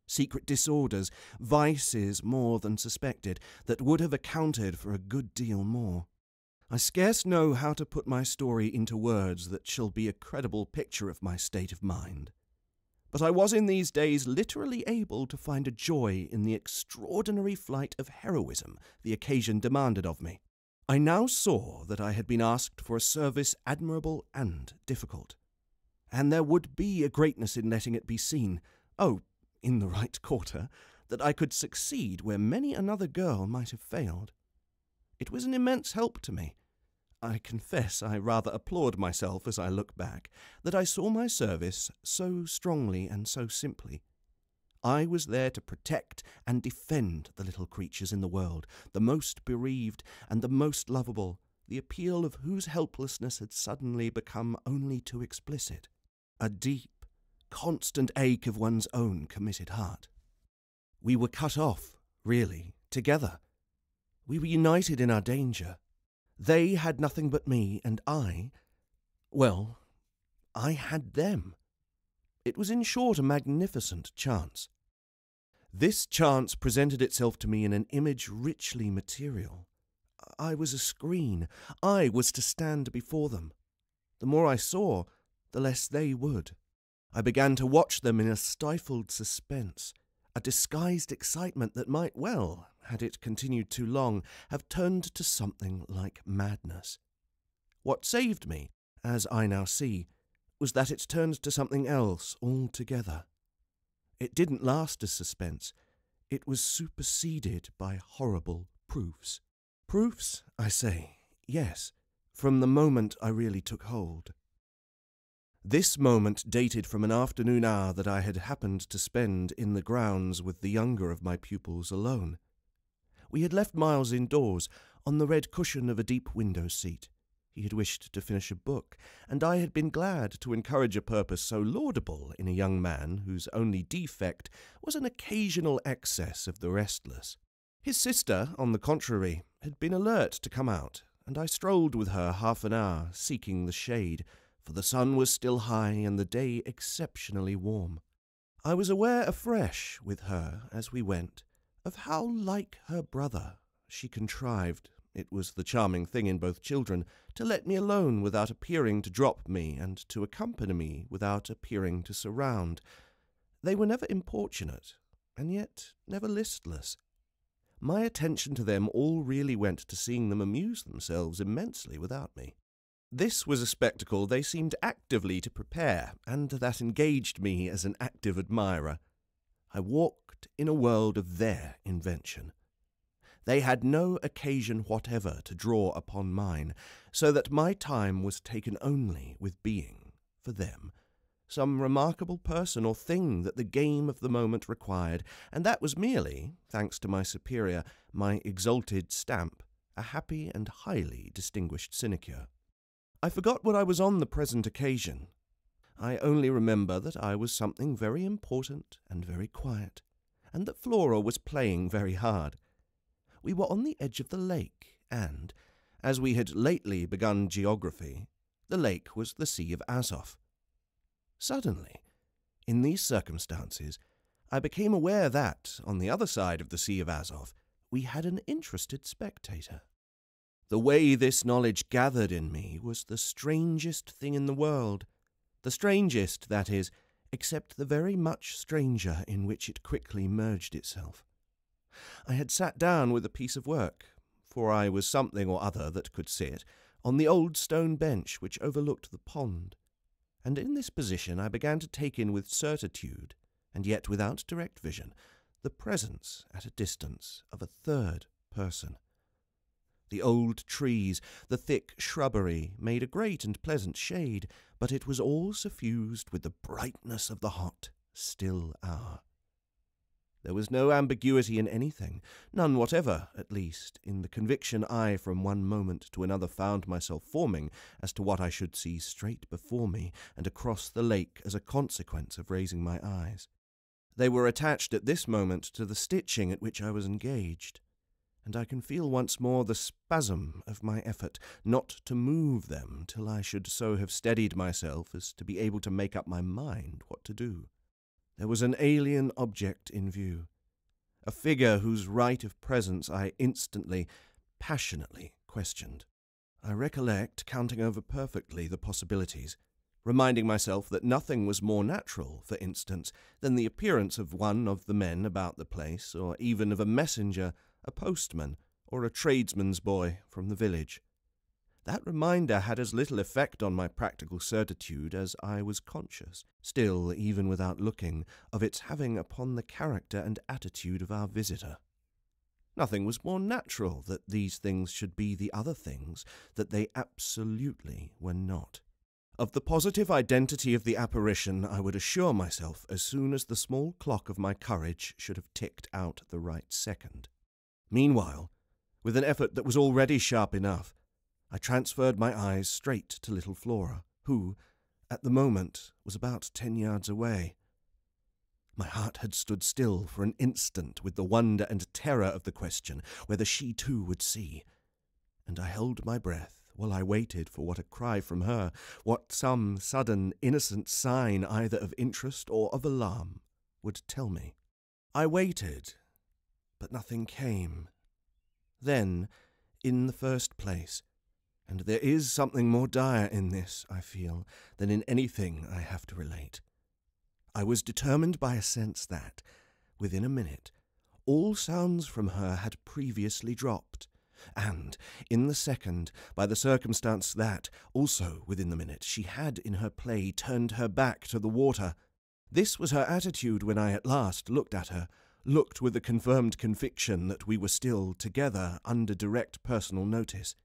Speaker 1: secret disorders, vices more than suspected, that would have accounted for a good deal more. I scarce know how to put my story into words that shall be a credible picture of my state of mind. But I was in these days literally able to find a joy in the extraordinary flight of heroism the occasion demanded of me. I now saw that I had been asked for a service admirable and difficult, and there would be a greatness in letting it be seen, in the right quarter, that I could succeed where many another girl might have failed. It was an immense help to me. I confess I rather applaud myself as I look back, that I saw my service so strongly and so simply. I was there to protect and defend the little creatures in the world, the most bereaved and the most lovable, the appeal of whose helplessness had suddenly become only too explicit, a deep, constant ache of one's own committed heart. We were cut off, really, together. We were united in our danger. They had nothing but me, and I had them. It was in short a magnificent chance. This chance presented itself to me in an image richly material. I was a screen. I was to stand before them. the more I saw, the less they would. I began to watch them in a stifled suspense, a disguised excitement that might well, had it continued too long, have turned to something like madness. What saved me, as I now see, was that it turned to something else altogether. It didn't last as suspense. It was superseded by horrible proofs. Proofs, I say, yes, from the moment I really took hold. This moment dated from an afternoon hour that I had happened to spend in the grounds with the younger of my pupils alone. We had left Miles indoors, on the red cushion of a deep window seat. He had wished to finish a book, and I had been glad to encourage a purpose so laudable in a young man whose only defect was an occasional excess of the restless. His sister, on the contrary, had been alert to come out, and I strolled with her half an hour, seeking the shade, for the sun was still high and the day exceptionally warm. I was aware afresh, with her, as we went, of how like her brother she contrived, it was the charming thing in both children, to let me alone without appearing to drop me, and to accompany me without appearing to surround. They were never importunate, and yet never listless. My attention to them all really went to seeing them amuse themselves immensely without me. This was a spectacle they seemed actively to prepare, and that engaged me as an active admirer. I walked in a world of their invention. They had no occasion whatever to draw upon mine, so that my time was taken only with being, for them, some remarkable person or thing that the game of the moment required, and that was merely, thanks to my superior, my exalted stamp, a happy and highly distinguished sinecure. I forgot what I was on the present occasion. I only remember that I was something very important and very quiet, and that Flora was playing very hard. We were on the edge of the lake, and, as we had lately begun geography, the lake was the Sea of Azov. Suddenly, in these circumstances, I became aware that, on the other side of the Sea of Azov, we had an interested spectator. The way this knowledge gathered in me was the strangest thing in the world. The strangest, that is, except the very much stranger in which it quickly merged itself. I had sat down with a piece of work, for I was something or other that could sit, on the old stone bench which overlooked the pond, and in this position I began to take in with certitude, and yet without direct vision, the presence at a distance of a third person. The old trees, the thick shrubbery, made a great and pleasant shade, but it was all suffused with the brightness of the hot, still hour. There was no ambiguity in anything, none whatever, at least, in the conviction I from one moment to another found myself forming as to what I should see straight before me and across the lake as a consequence of raising my eyes. They were attached at this moment to the stitching at which I was engaged, and I can feel once more the spasm of my effort not to move them till I should so have steadied myself as to be able to make up my mind what to do. There was an alien object in view, a figure whose right of presence I instantly, passionately questioned. I recollect counting over perfectly the possibilities, reminding myself that nothing was more natural, for instance, than the appearance of one of the men about the place, or even of a messenger, a postman, or a tradesman's boy from the village. That reminder had as little effect on my practical certitude as I was conscious, still, even without looking, of its having upon the character and attitude of our visitor. Nothing was more natural that these things should be the other things that they absolutely were not. Of the positive identity of the apparition I would assure myself as soon as the small clock of my courage should have ticked out the right second. Meanwhile, with an effort that was already sharp enough, I transferred my eyes straight to little Flora, who, at the moment, was about 10 yards away. My heart had stood still for an instant with the wonder and terror of the question whether she too would see, and I held my breath while I waited for what a cry from her, what some sudden innocent sign either of interest or of alarm would tell me. I waited, but nothing came. Then, in the first place, And there is something more dire in this, I feel, than in anything I have to relate. I was determined by a sense that, within a minute, all sounds from her had previously dropped, and, in the second, by the circumstance that, also within the minute, she had in her play turned her back to the water. This was her attitude when I at last looked at her, looked with the confirmed conviction that we were still together under direct personal notice.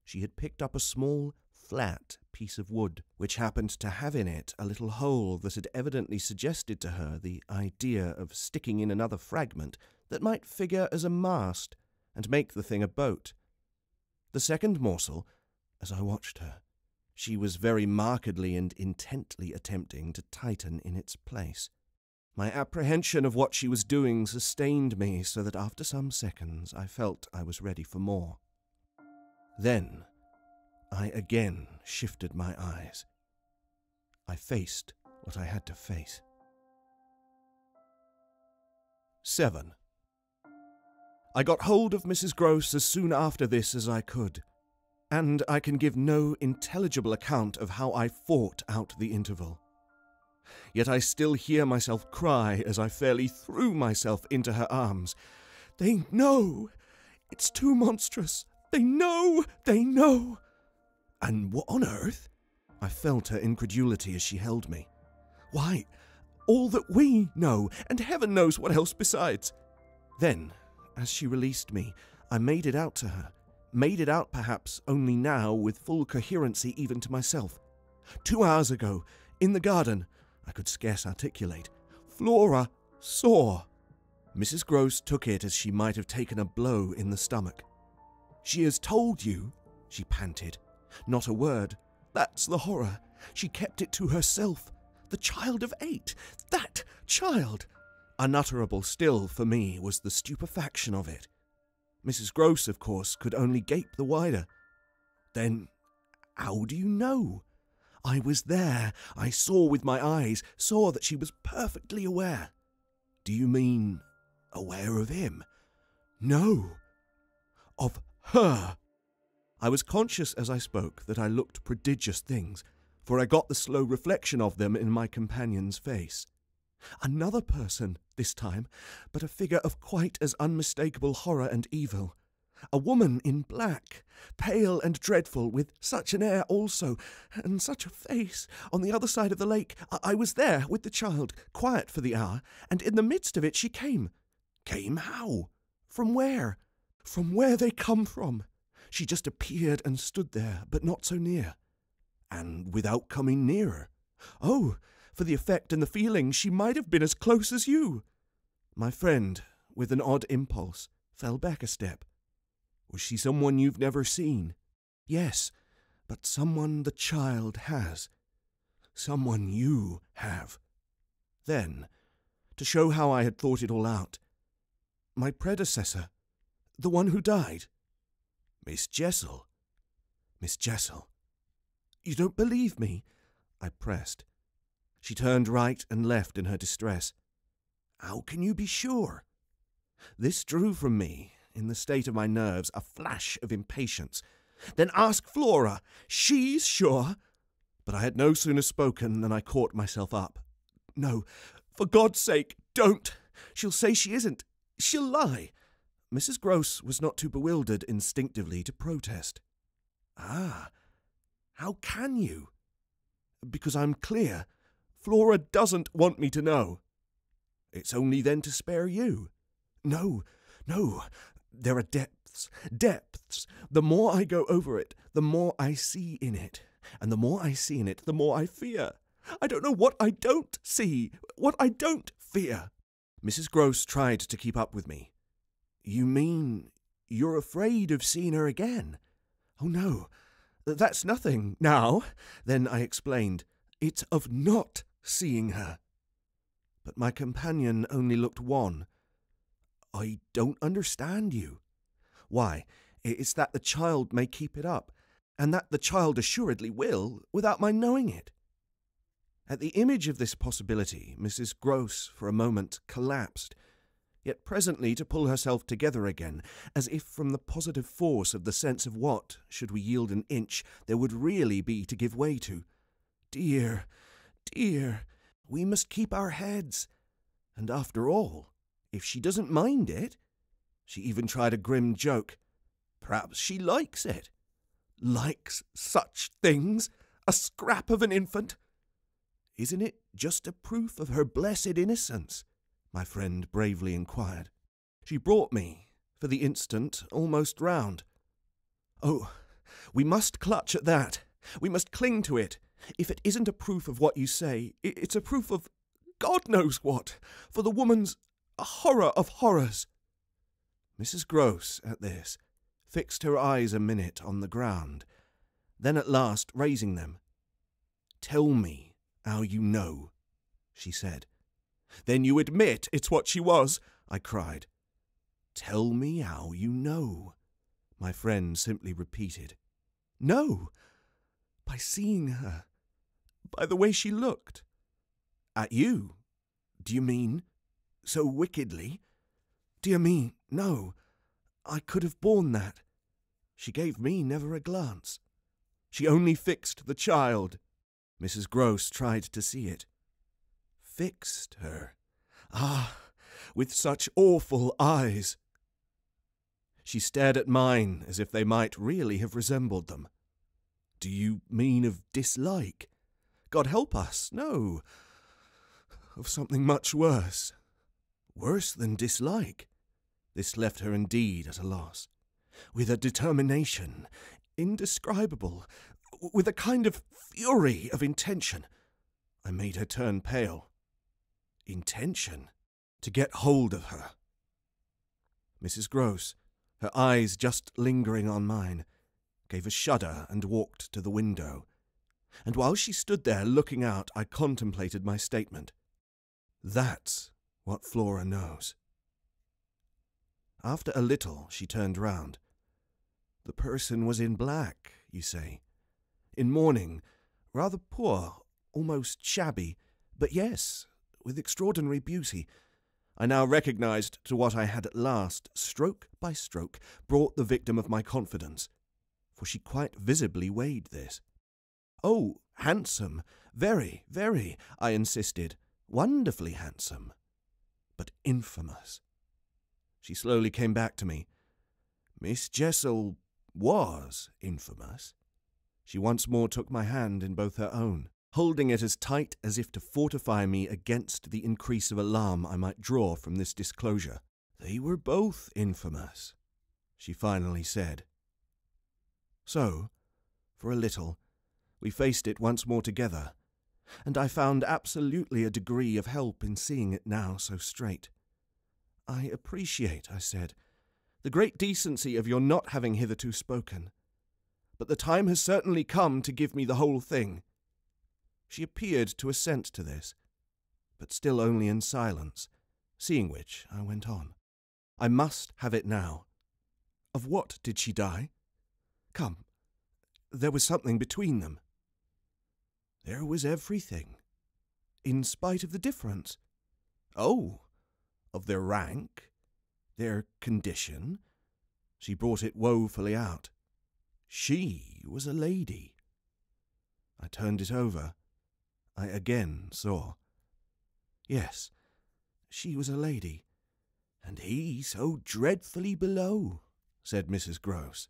Speaker 1: She had picked up a small, flat piece of wood, which happened to have in it a little hole that had evidently suggested to her the idea of sticking in another fragment that might figure as a mast and make the thing a boat. The second morsel, as I watched her, she was very markedly and intently attempting to tighten in its place. My apprehension of what she was doing sustained me so that after some seconds I felt I was ready for more. Then I again shifted my eyes. I faced what I had to face. 7. I got hold of Mrs. Gross as soon after this as I could, and I can give no intelligible account of how I fought out the interval. Yet I still hear myself cry as I fairly threw myself into her arms. "They know! It's too monstrous! They know! They know!" "And what on earth?" I felt her incredulity as she held me. "Why, all that we know, and heaven knows what else besides." Then, as she released me, I made it out to her, made it out perhaps only now with full coherency even to myself. 2 hours ago, in the garden, I could scarce articulate, Flora saw. Mrs. Gross took it as she might have taken a blow in the stomach. "She has told you," she panted. "Not a word. That's the horror. She kept it to herself. The child of 8. That child!" Unutterable still for me was the stupefaction of it. Mrs. Gross, of course, could only gape the wider. "Then how do you know?" "I was there. I saw with my eyes, saw that she was perfectly aware." "Do you mean aware of him?" "No, of her." I was conscious as I spoke that I looked prodigious things, for I got the slow reflection of them in my companion's face. Another person, this time, but a figure of quite as unmistakable horror and evil. A woman in black, pale and dreadful, with such an air also, and such a face. On the other side of the lake, I was there with the child, quiet for the hour, and in the midst of it she came. Came how? From where? From where they come from. She just appeared and stood there, but not so near. And without coming nearer. Oh, for the effect and the feeling, she might have been as close as you. My friend, with an odd impulse, fell back a step. Was she someone you've never seen? Yes, but someone the child has. Someone you have. Then, to show how I had thought it all out, my predecessor, the one who died. Miss Jessel. Miss Jessel. You don't believe me? I pressed. She turned right and left in her distress. How can you be sure? This drew from me, in the state of my nerves, a flash of impatience. Then ask Flora. She's sure. But I had no sooner spoken than I caught myself up. No, for God's sake, don't. She'll say she isn't. She'll lie. Mrs. Gross was not too bewildered instinctively to protest. Ah, how can you? Because I'm clear. Flora doesn't want me to know. It's only then to spare you. No, no, there are depths, depths. The more I go over it, the more I see in it. And the more I see in it, the more I fear. I don't know what I don't see, what I don't fear. Mrs. Gross tried to keep up with me. You mean you're afraid of seeing her again? Oh, no, that's nothing now. Then I explained, it's of not seeing her. But my companion only looked wan. I don't understand you. Why, it's that the child may keep it up, and that the child assuredly will, without my knowing it. At the image of this possibility, Mrs. Gross, for a moment, collapsed. yet presently to pull herself together again, as if from the positive force of the sense of what, should we yield an inch, there would really be to give way to. Dear, dear, we must keep our heads. And after all, if she doesn't mind it, she even tried a grim joke. Perhaps she likes it. Likes such things? A scrap of an infant? Isn't it just a proof of her blessed innocence? My friend bravely inquired. She brought me, for the instant, almost round. Oh, we must clutch at that. We must cling to it. If it isn't a proof of what you say, it's a proof of God knows what, for the woman's a horror of horrors. Mrs. Gross, at this, fixed her eyes a minute on the ground, then at last raising them. Tell me how you know, she said. Then you admit it's what she was, I cried. Tell me how you know, my friend simply repeated. No, by seeing her, by the way she looked. At you? Do you mean so wickedly? Dear me, no. I could have borne that. She gave me never a glance. She only fixed the child. Mrs. Gross tried to see it. Fixed her. Ah, with such awful eyes. She stared at mine as if they might really have resembled them. Do you mean of dislike? God help us, no. Of something much worse. Worse than dislike. This left her indeed at a loss. With a determination indescribable, with a kind of fury of intention. I made her turn pale. Intention? To get hold of her. Mrs. Gross, her eyes just lingering on mine, gave a shudder and walked to the window. And while she stood there looking out, I contemplated my statement. That's what Flora knows. After a little, she turned round. The person was in black, you say. In mourning, rather poor, almost shabby, but yes, with extraordinary beauty. I now recognized to what I had at last, stroke by stroke, brought the victim of my confidence, for she quite visibly weighed this. Oh, handsome, very, very, I insisted, wonderfully handsome, but infamous. She slowly came back to me. Miss Jessel was infamous. She once more took my hand in both her own, holding it as tight as if to fortify me against the increase of alarm I might draw from this disclosure. They were both infamous, she finally said. So, for a little, we faced it once more together, and I found absolutely a degree of help in seeing it now so straight. I appreciate, I said, the great decency of your not having hitherto spoken, but the time has certainly come to give me the whole thing. She appeared to assent to this, but still only in silence, seeing which I went on. I must have it now. Of what did she die? Come, there was something between them. There was everything, in spite of the difference. Oh, of their rank, their condition. She brought it woefully out. She was a lady. I turned it over. I again saw. Yes, she was a lady, and he so dreadfully below, said Mrs. Gross.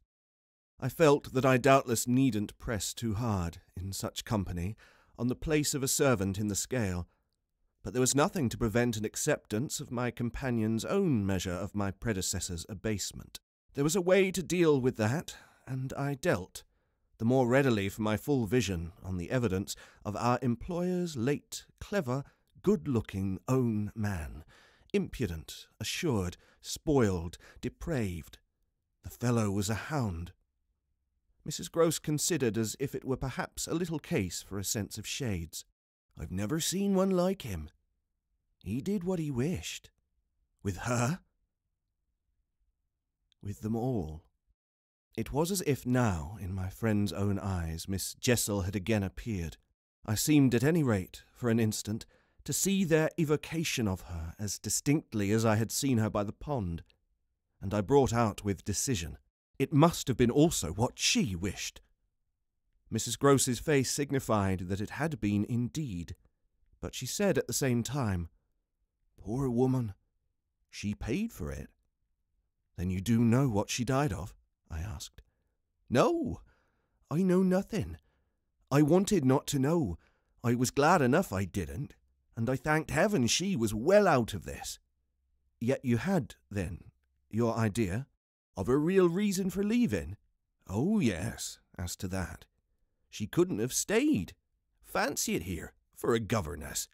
Speaker 1: I felt that I doubtless needn't press too hard, in such company, on the place of a servant in the scale, but there was nothing to prevent an acceptance of my companion's own measure of my predecessor's abasement. There was a way to deal with that, and I dealt, the more readily for my full vision on the evidence of our employer's late, clever, good-looking own man, impudent, assured, spoiled, depraved. The fellow was a hound. Mrs. Gross considered as if it were perhaps a little case for a sense of shades. I've never seen one like him. He did what he wished. With her? With them all. It was as if now, in my friend's own eyes, Miss Jessel had again appeared. I seemed, at any rate, for an instant, to see their evocation of her as distinctly as I had seen her by the pond, and I brought out with decision, it must have been also what she wished. Mrs. Groce's face signified that it had been indeed, but she said at the same time, "Poor woman, she paid for it." "Then you do know what she died of?" I asked. "No, I know nothing. I wanted not to know. I was glad enough I didn't, and I thanked heaven she was well out of this." "Yet you had, then, your idea of a real reason for leaving?" "Oh, yes, as to that. She couldn't have stayed. Fancy it here, for a governess.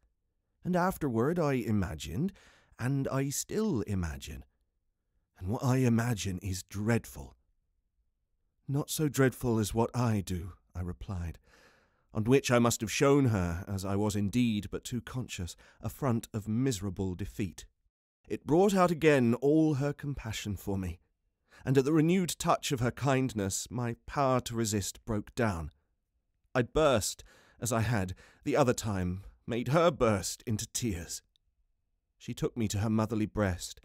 Speaker 1: And afterward I imagined, and I still imagine. And what I imagine is dreadful." "Not so dreadful as what I do," I replied, on which I must have shown her, as I was indeed but too conscious, a front of miserable defeat. It brought out again all her compassion for me, and at the renewed touch of her kindness my power to resist broke down. I burst, as I had, the other time, made her burst into tears. She took me to her motherly breast,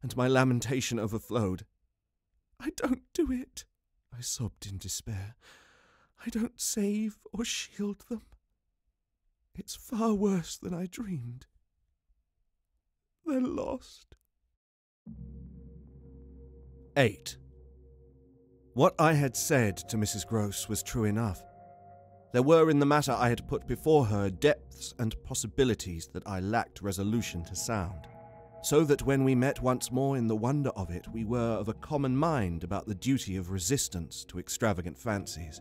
Speaker 1: and my lamentation overflowed. "I don't do it," I sobbed in despair. "I don't save or shield them. It's far worse than I dreamed. They're lost." 8. What I had said to Mrs. Groce was true enough. There were in the matter I had put before her depths and possibilities that I lacked resolution to sound, so that when we met once more in the wonder of it, we were of a common mind about the duty of resistance to extravagant fancies.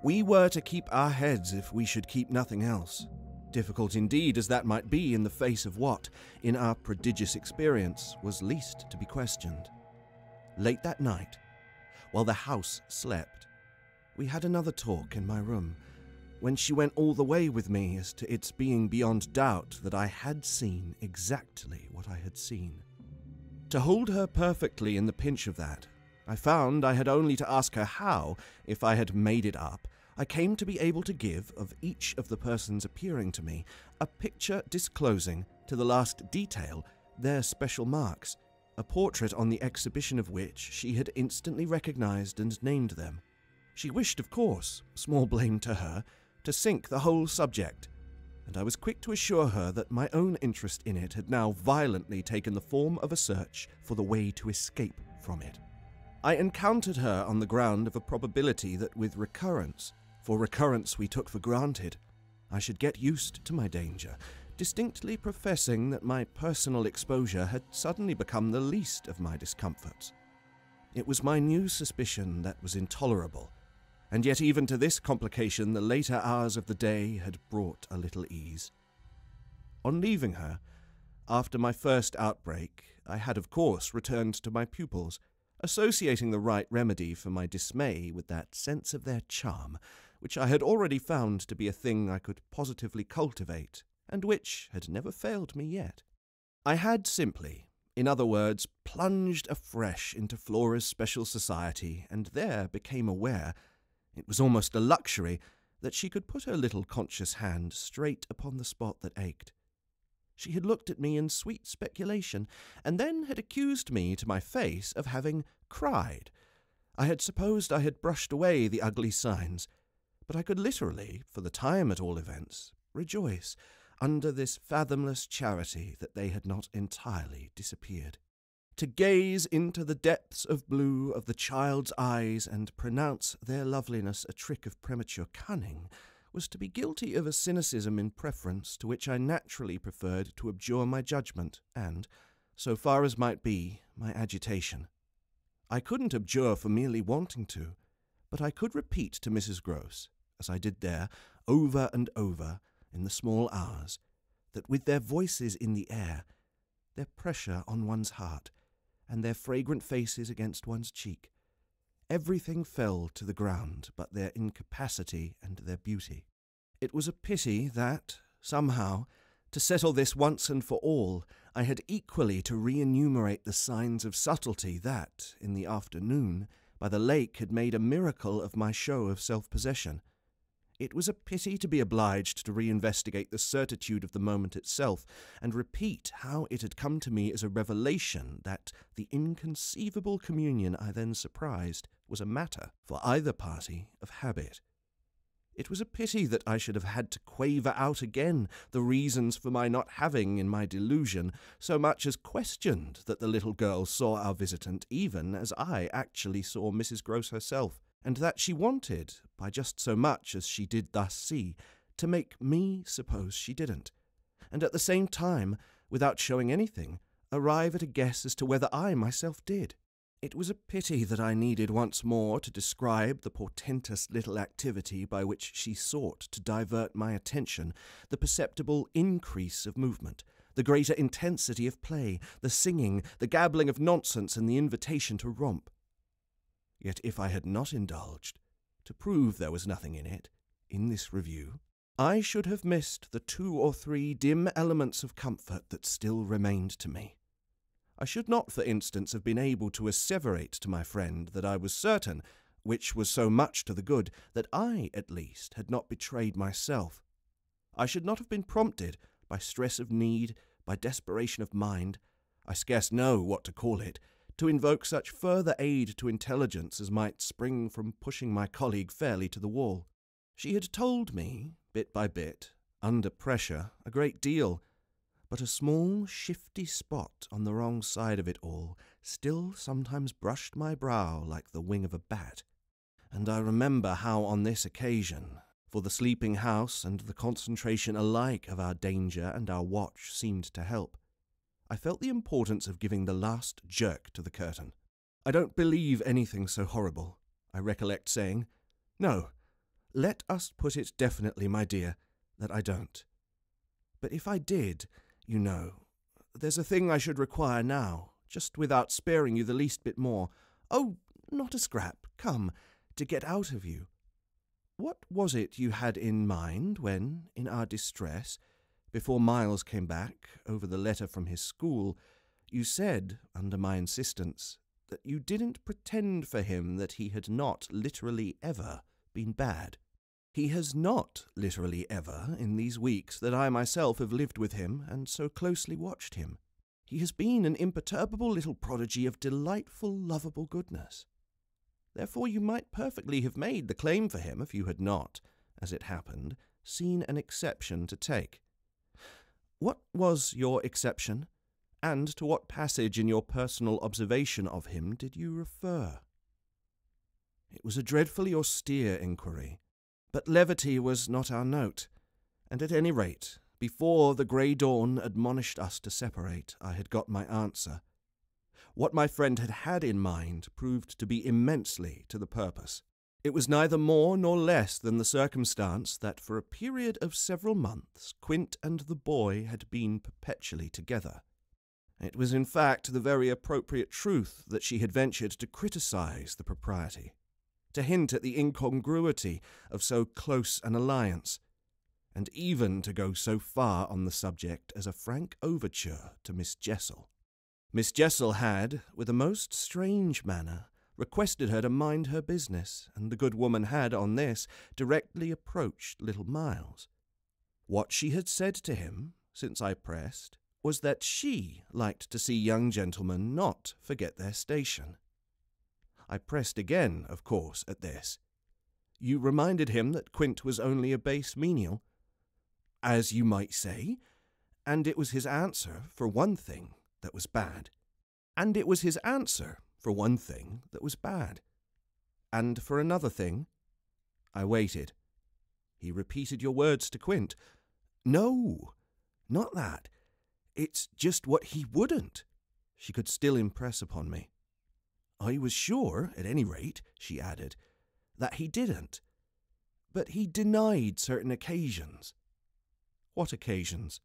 Speaker 1: We were to keep our heads if we should keep nothing else, difficult indeed as that might be in the face of what, in our prodigious experience, was least to be questioned. Late that night, while the house slept, we had another talk in my room, when she went all the way with me as to its being beyond doubt that I had seen exactly what I had seen. To hold her perfectly in the pinch of that, I found I had only to ask her how, if I had made it up, I came to be able to give, of each of the persons appearing to me, a picture disclosing, to the last detail, their special marks, a portrait on the exhibition of which she had instantly recognized and named them. She wished, of course, small blame to her, to sink the whole subject, and I was quick to assure her that my own interest in it had now violently taken the form of a search for the way to escape from it. I encountered her on the ground of a probability that with recurrence, for recurrence we took for granted, I should get used to my danger, distinctly professing that my personal exposure had suddenly become the least of my discomforts. It was my new suspicion that was intolerable, and yet even to this complication the later hours of the day had brought a little ease. On leaving her, after my first outbreak, I had of course returned to my pupils, associating the right remedy for my dismay with that sense of their charm, which I had already found to be a thing I could positively cultivate, and which had never failed me yet. I had simply, in other words, plunged afresh into Flora's special society, and there became aware, it was almost a luxury, that she could put her little conscious hand straight upon the spot that ached. She had looked at me in sweet speculation, and then had accused me to my face of having cried. I had supposed I had brushed away the ugly signs, but I could literally, for the time at all events, rejoice under this fathomless charity that they had not entirely disappeared. To gaze into the depths of blue of the child's eyes and pronounce their loveliness a trick of premature cunning was to be guilty of a cynicism in preference to which I naturally preferred to abjure my judgment and, so far as might be, my agitation. I couldn't abjure for merely wanting to, but I could repeat to Mrs. Groce, as I did there, over and over, in the small hours, that with their voices in the air, their pressure on one's heart, and their fragrant faces against one's cheek, everything fell to the ground but their incapacity and their beauty. It was a pity that, somehow, to settle this once and for all, I had equally to re-enumerate the signs of subtlety that, in the afternoon, by the lake had made a miracle of my show of self-possession. It was a pity to be obliged to reinvestigate the certitude of the moment itself, and repeat how it had come to me as a revelation that the inconceivable communion I then surprised was a matter, for either party, of habit. It was a pity that I should have had to quaver out again the reasons for my not having, in my delusion, so much as questioned that the little girl saw our visitant even as I actually saw Mrs. Gross herself, and that she wanted, by just so much as she did thus see, to make me suppose she didn't, and at the same time, without showing anything, arrive at a guess as to whether I myself did. It was a pity that I needed once more to describe the portentous little activity by which she sought to divert my attention, the perceptible increase of movement, the greater intensity of play, the singing, the gabbling of nonsense, and the invitation to romp. Yet if I had not indulged, to prove there was nothing in it, in this review, I should have missed the 2 or 3 dim elements of comfort that still remained to me. I should not, for instance, have been able to asseverate to my friend that I was certain, which was so much to the good, that I, at least, had not betrayed myself. I should not have been prompted, by stress of need, by desperation of mind, I scarce know what to call it, to invoke such further aid to intelligence as might spring from pushing my colleague fairly to the wall. She had told me, bit by bit, under pressure, a great deal, but a small, shifty spot on the wrong side of it all still sometimes brushed my brow like the wing of a bat. And I remember how on this occasion, for the sleeping house and the concentration alike of our danger and our watch seemed to help, I felt the importance of giving the last jerk to the curtain. "I don't believe anything so horrible," I recollect saying. "No, let us put it definitely, my dear, that I don't. But if I did, you know, there's a thing I should require now, just without sparing you the least bit more. Oh, not a scrap, come, to get out of you. What was it you had in mind when, in our distress, before Miles came back over the letter from his school, you said, under my insistence, that you didn't pretend for him that he had not literally ever been bad? He has not literally ever, in these weeks that I myself have lived with him and so closely watched him. He has been an imperturbable little prodigy of delightful, lovable goodness. Therefore you might perfectly have made the claim for him if you had not, as it happened, seen an exception to take. What was your exception, and to what passage in your personal observation of him did you refer?" It was a dreadfully austere inquiry, but levity was not our note, and at any rate, before the grey dawn admonished us to separate, I had got my answer. What my friend had in mind proved to be immensely to the purpose. It was neither more nor less than the circumstance that for a period of several months Quint and the boy had been perpetually together. It was in fact the very appropriate truth that she had ventured to criticize the propriety, to hint at the incongruity of so close an alliance, and even to go so far on the subject as a frank overture to Miss Jessel. Miss Jessel had, with a most strange manner, requested her to mind her business, and the good woman had, on this, directly approached little Miles. What she had said to him, since I pressed, was that she liked to see young gentlemen not forget their station. I pressed again, of course, at this. "You reminded him that Quint was only a base menial?" "As you might say, and it was his answer, for one thing, that was bad. And it was his answer, for one thing, that was bad. And for another thing?" I waited. "He repeated your words to Quint." "No, not that. It's just what he wouldn't," she could still impress upon me. "I was sure, at any rate," she added, "that he didn't. But he denied certain occasions." "What occasions?"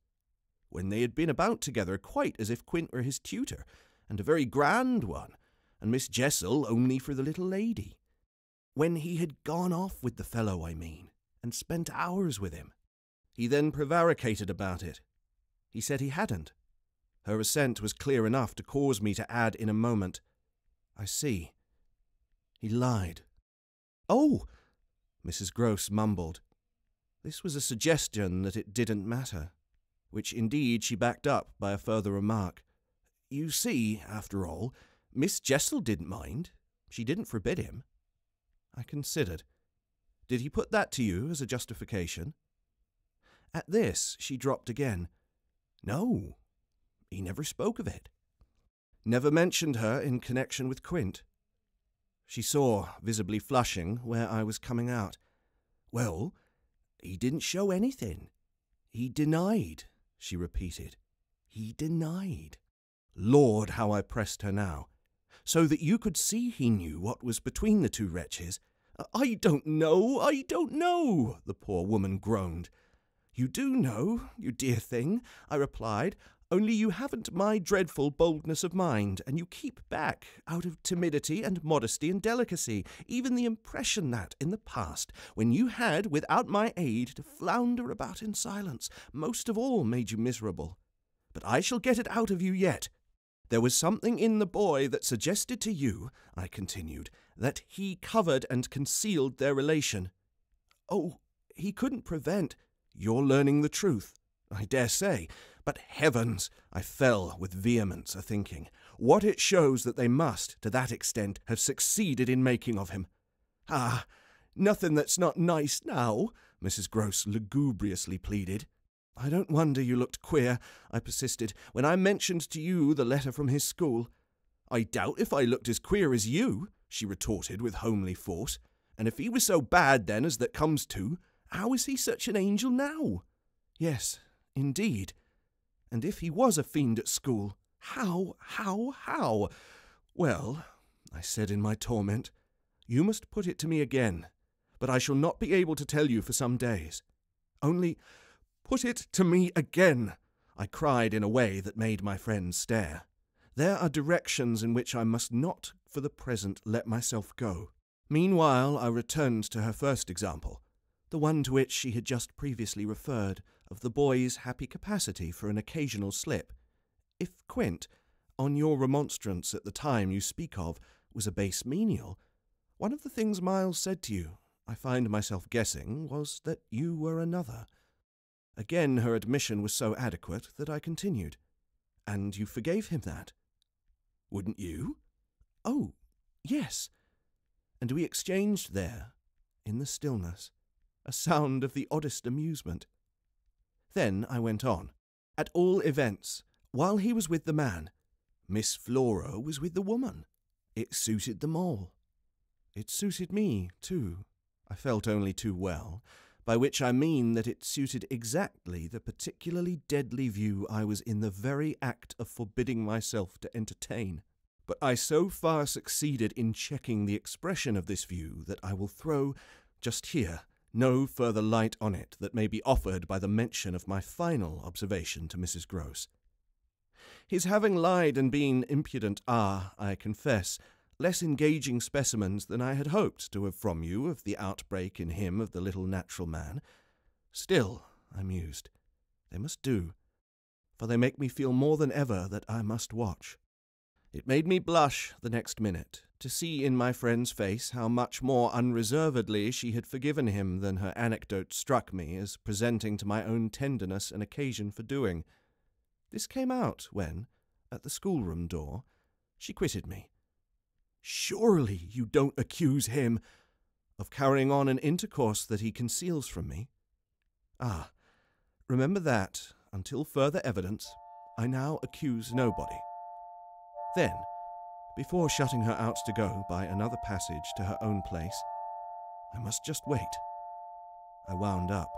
Speaker 1: "When they had been about together quite as if Quint were his tutor, and a very grand one, and Miss Jessel only for the little lady. When he had gone off with the fellow, I mean, and spent hours with him. He then prevaricated about it. He said he hadn't." Her assent was clear enough to cause me to add in a moment, "I see. He lied." "Oh!" Mrs. Gross mumbled. This was a suggestion that it didn't matter, which indeed she backed up by a further remark. You see, after all, Miss Jessel didn't mind. She didn't forbid him. I considered. Did he put that to you as a justification? At this, she dropped again. No, he never spoke of it. Never mentioned her in connection with Quint. She saw, visibly flushing, where I was coming out. Well, he didn't show anything. He denied, she repeated. He denied. Lord, how I pressed her now. So that you could see he knew what was between the two wretches. I don't know, the poor woman groaned. You do know, you dear thing, I replied, only you haven't my dreadful boldness of mind, and you keep back, out of timidity and modesty and delicacy, even the impression that, in the past, when you had, without my aid, to flounder about in silence, most of all made you miserable. But I shall get it out of you yet. There was something in the boy that suggested to you, I continued, that he covered and concealed their relation. Oh, he couldn't prevent your learning the truth, I dare say, but heavens, I fell with vehemence a-thinking, what it shows that they must, to that extent, have succeeded in making of him. Ah, nothing that's not nice now, Mrs. Gross lugubriously pleaded. I don't wonder you looked queer, I persisted, when I mentioned to you the letter from his school. I doubt if I looked as queer as you, she retorted with homely force, and if he was so bad then as that comes to, how is he such an angel now? Yes, indeed. And if he was a fiend at school, how? Well, I said in my torment, you must put it to me again, but I shall not be able to tell you for some days. Only, put it to me again, I cried in a way that made my friends stare. There are directions in which I must not, for the present, let myself go. Meanwhile, I returned to her first example, the one to which she had just previously referred, of the boy's happy capacity for an occasional slip. If Quint, on your remonstrance at the time you speak of, was a base menial, one of the things Miles said to you, I find myself guessing, was that you were another. Again her admission was so adequate that I continued. And you forgave him that? Wouldn't you? Oh, yes. And we exchanged there, in the stillness, a sound of the oddest amusement. Then I went on. At all events, while he was with the man, Miss Flora was with the woman. It suited them all. It suited me, too. I felt only too well, by which I mean that it suited exactly the particularly deadly view I was in the very act of forbidding myself to entertain. But I so far succeeded in checking the expression of this view that I will throw, just here, no further light on it that may be offered by the mention of my final observation to Mrs. Gross. His having lied and been impudent are, I confess, less engaging specimens than I had hoped to have from you of the outbreak in him of the little natural man. Still, I mused, they must do, for they make me feel more than ever that I must watch. It made me blush the next minute to see in my friend's face how much more unreservedly she had forgiven him than her anecdote struck me as presenting to my own tenderness an occasion for doing. This came out when, at the schoolroom door, she quitted me. Surely you don't accuse him of carrying on an intercourse that he conceals from me? Ah, remember that, until further evidence, I now accuse nobody. Then, before shutting her out to go by another passage to her own place, I must just wait. I wound up.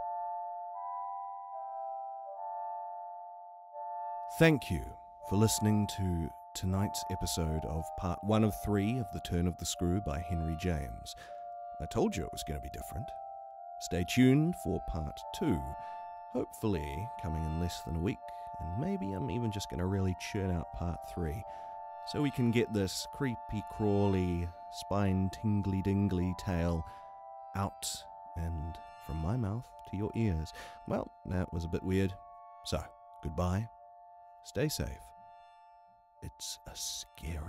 Speaker 1: Thank you for listening to tonight's episode of part 1 of 3 of The Turn of the Screw by Henry James. I told you it was going to be different. Stay tuned for part 2, hopefully coming in less than a week, and maybe I'm even just going to really churn out part 3, so we can get this creepy-crawly, spine-tingly-dingly tale out and from my mouth to your ears. Well, that was a bit weird. So, goodbye. Stay safe. It's a scary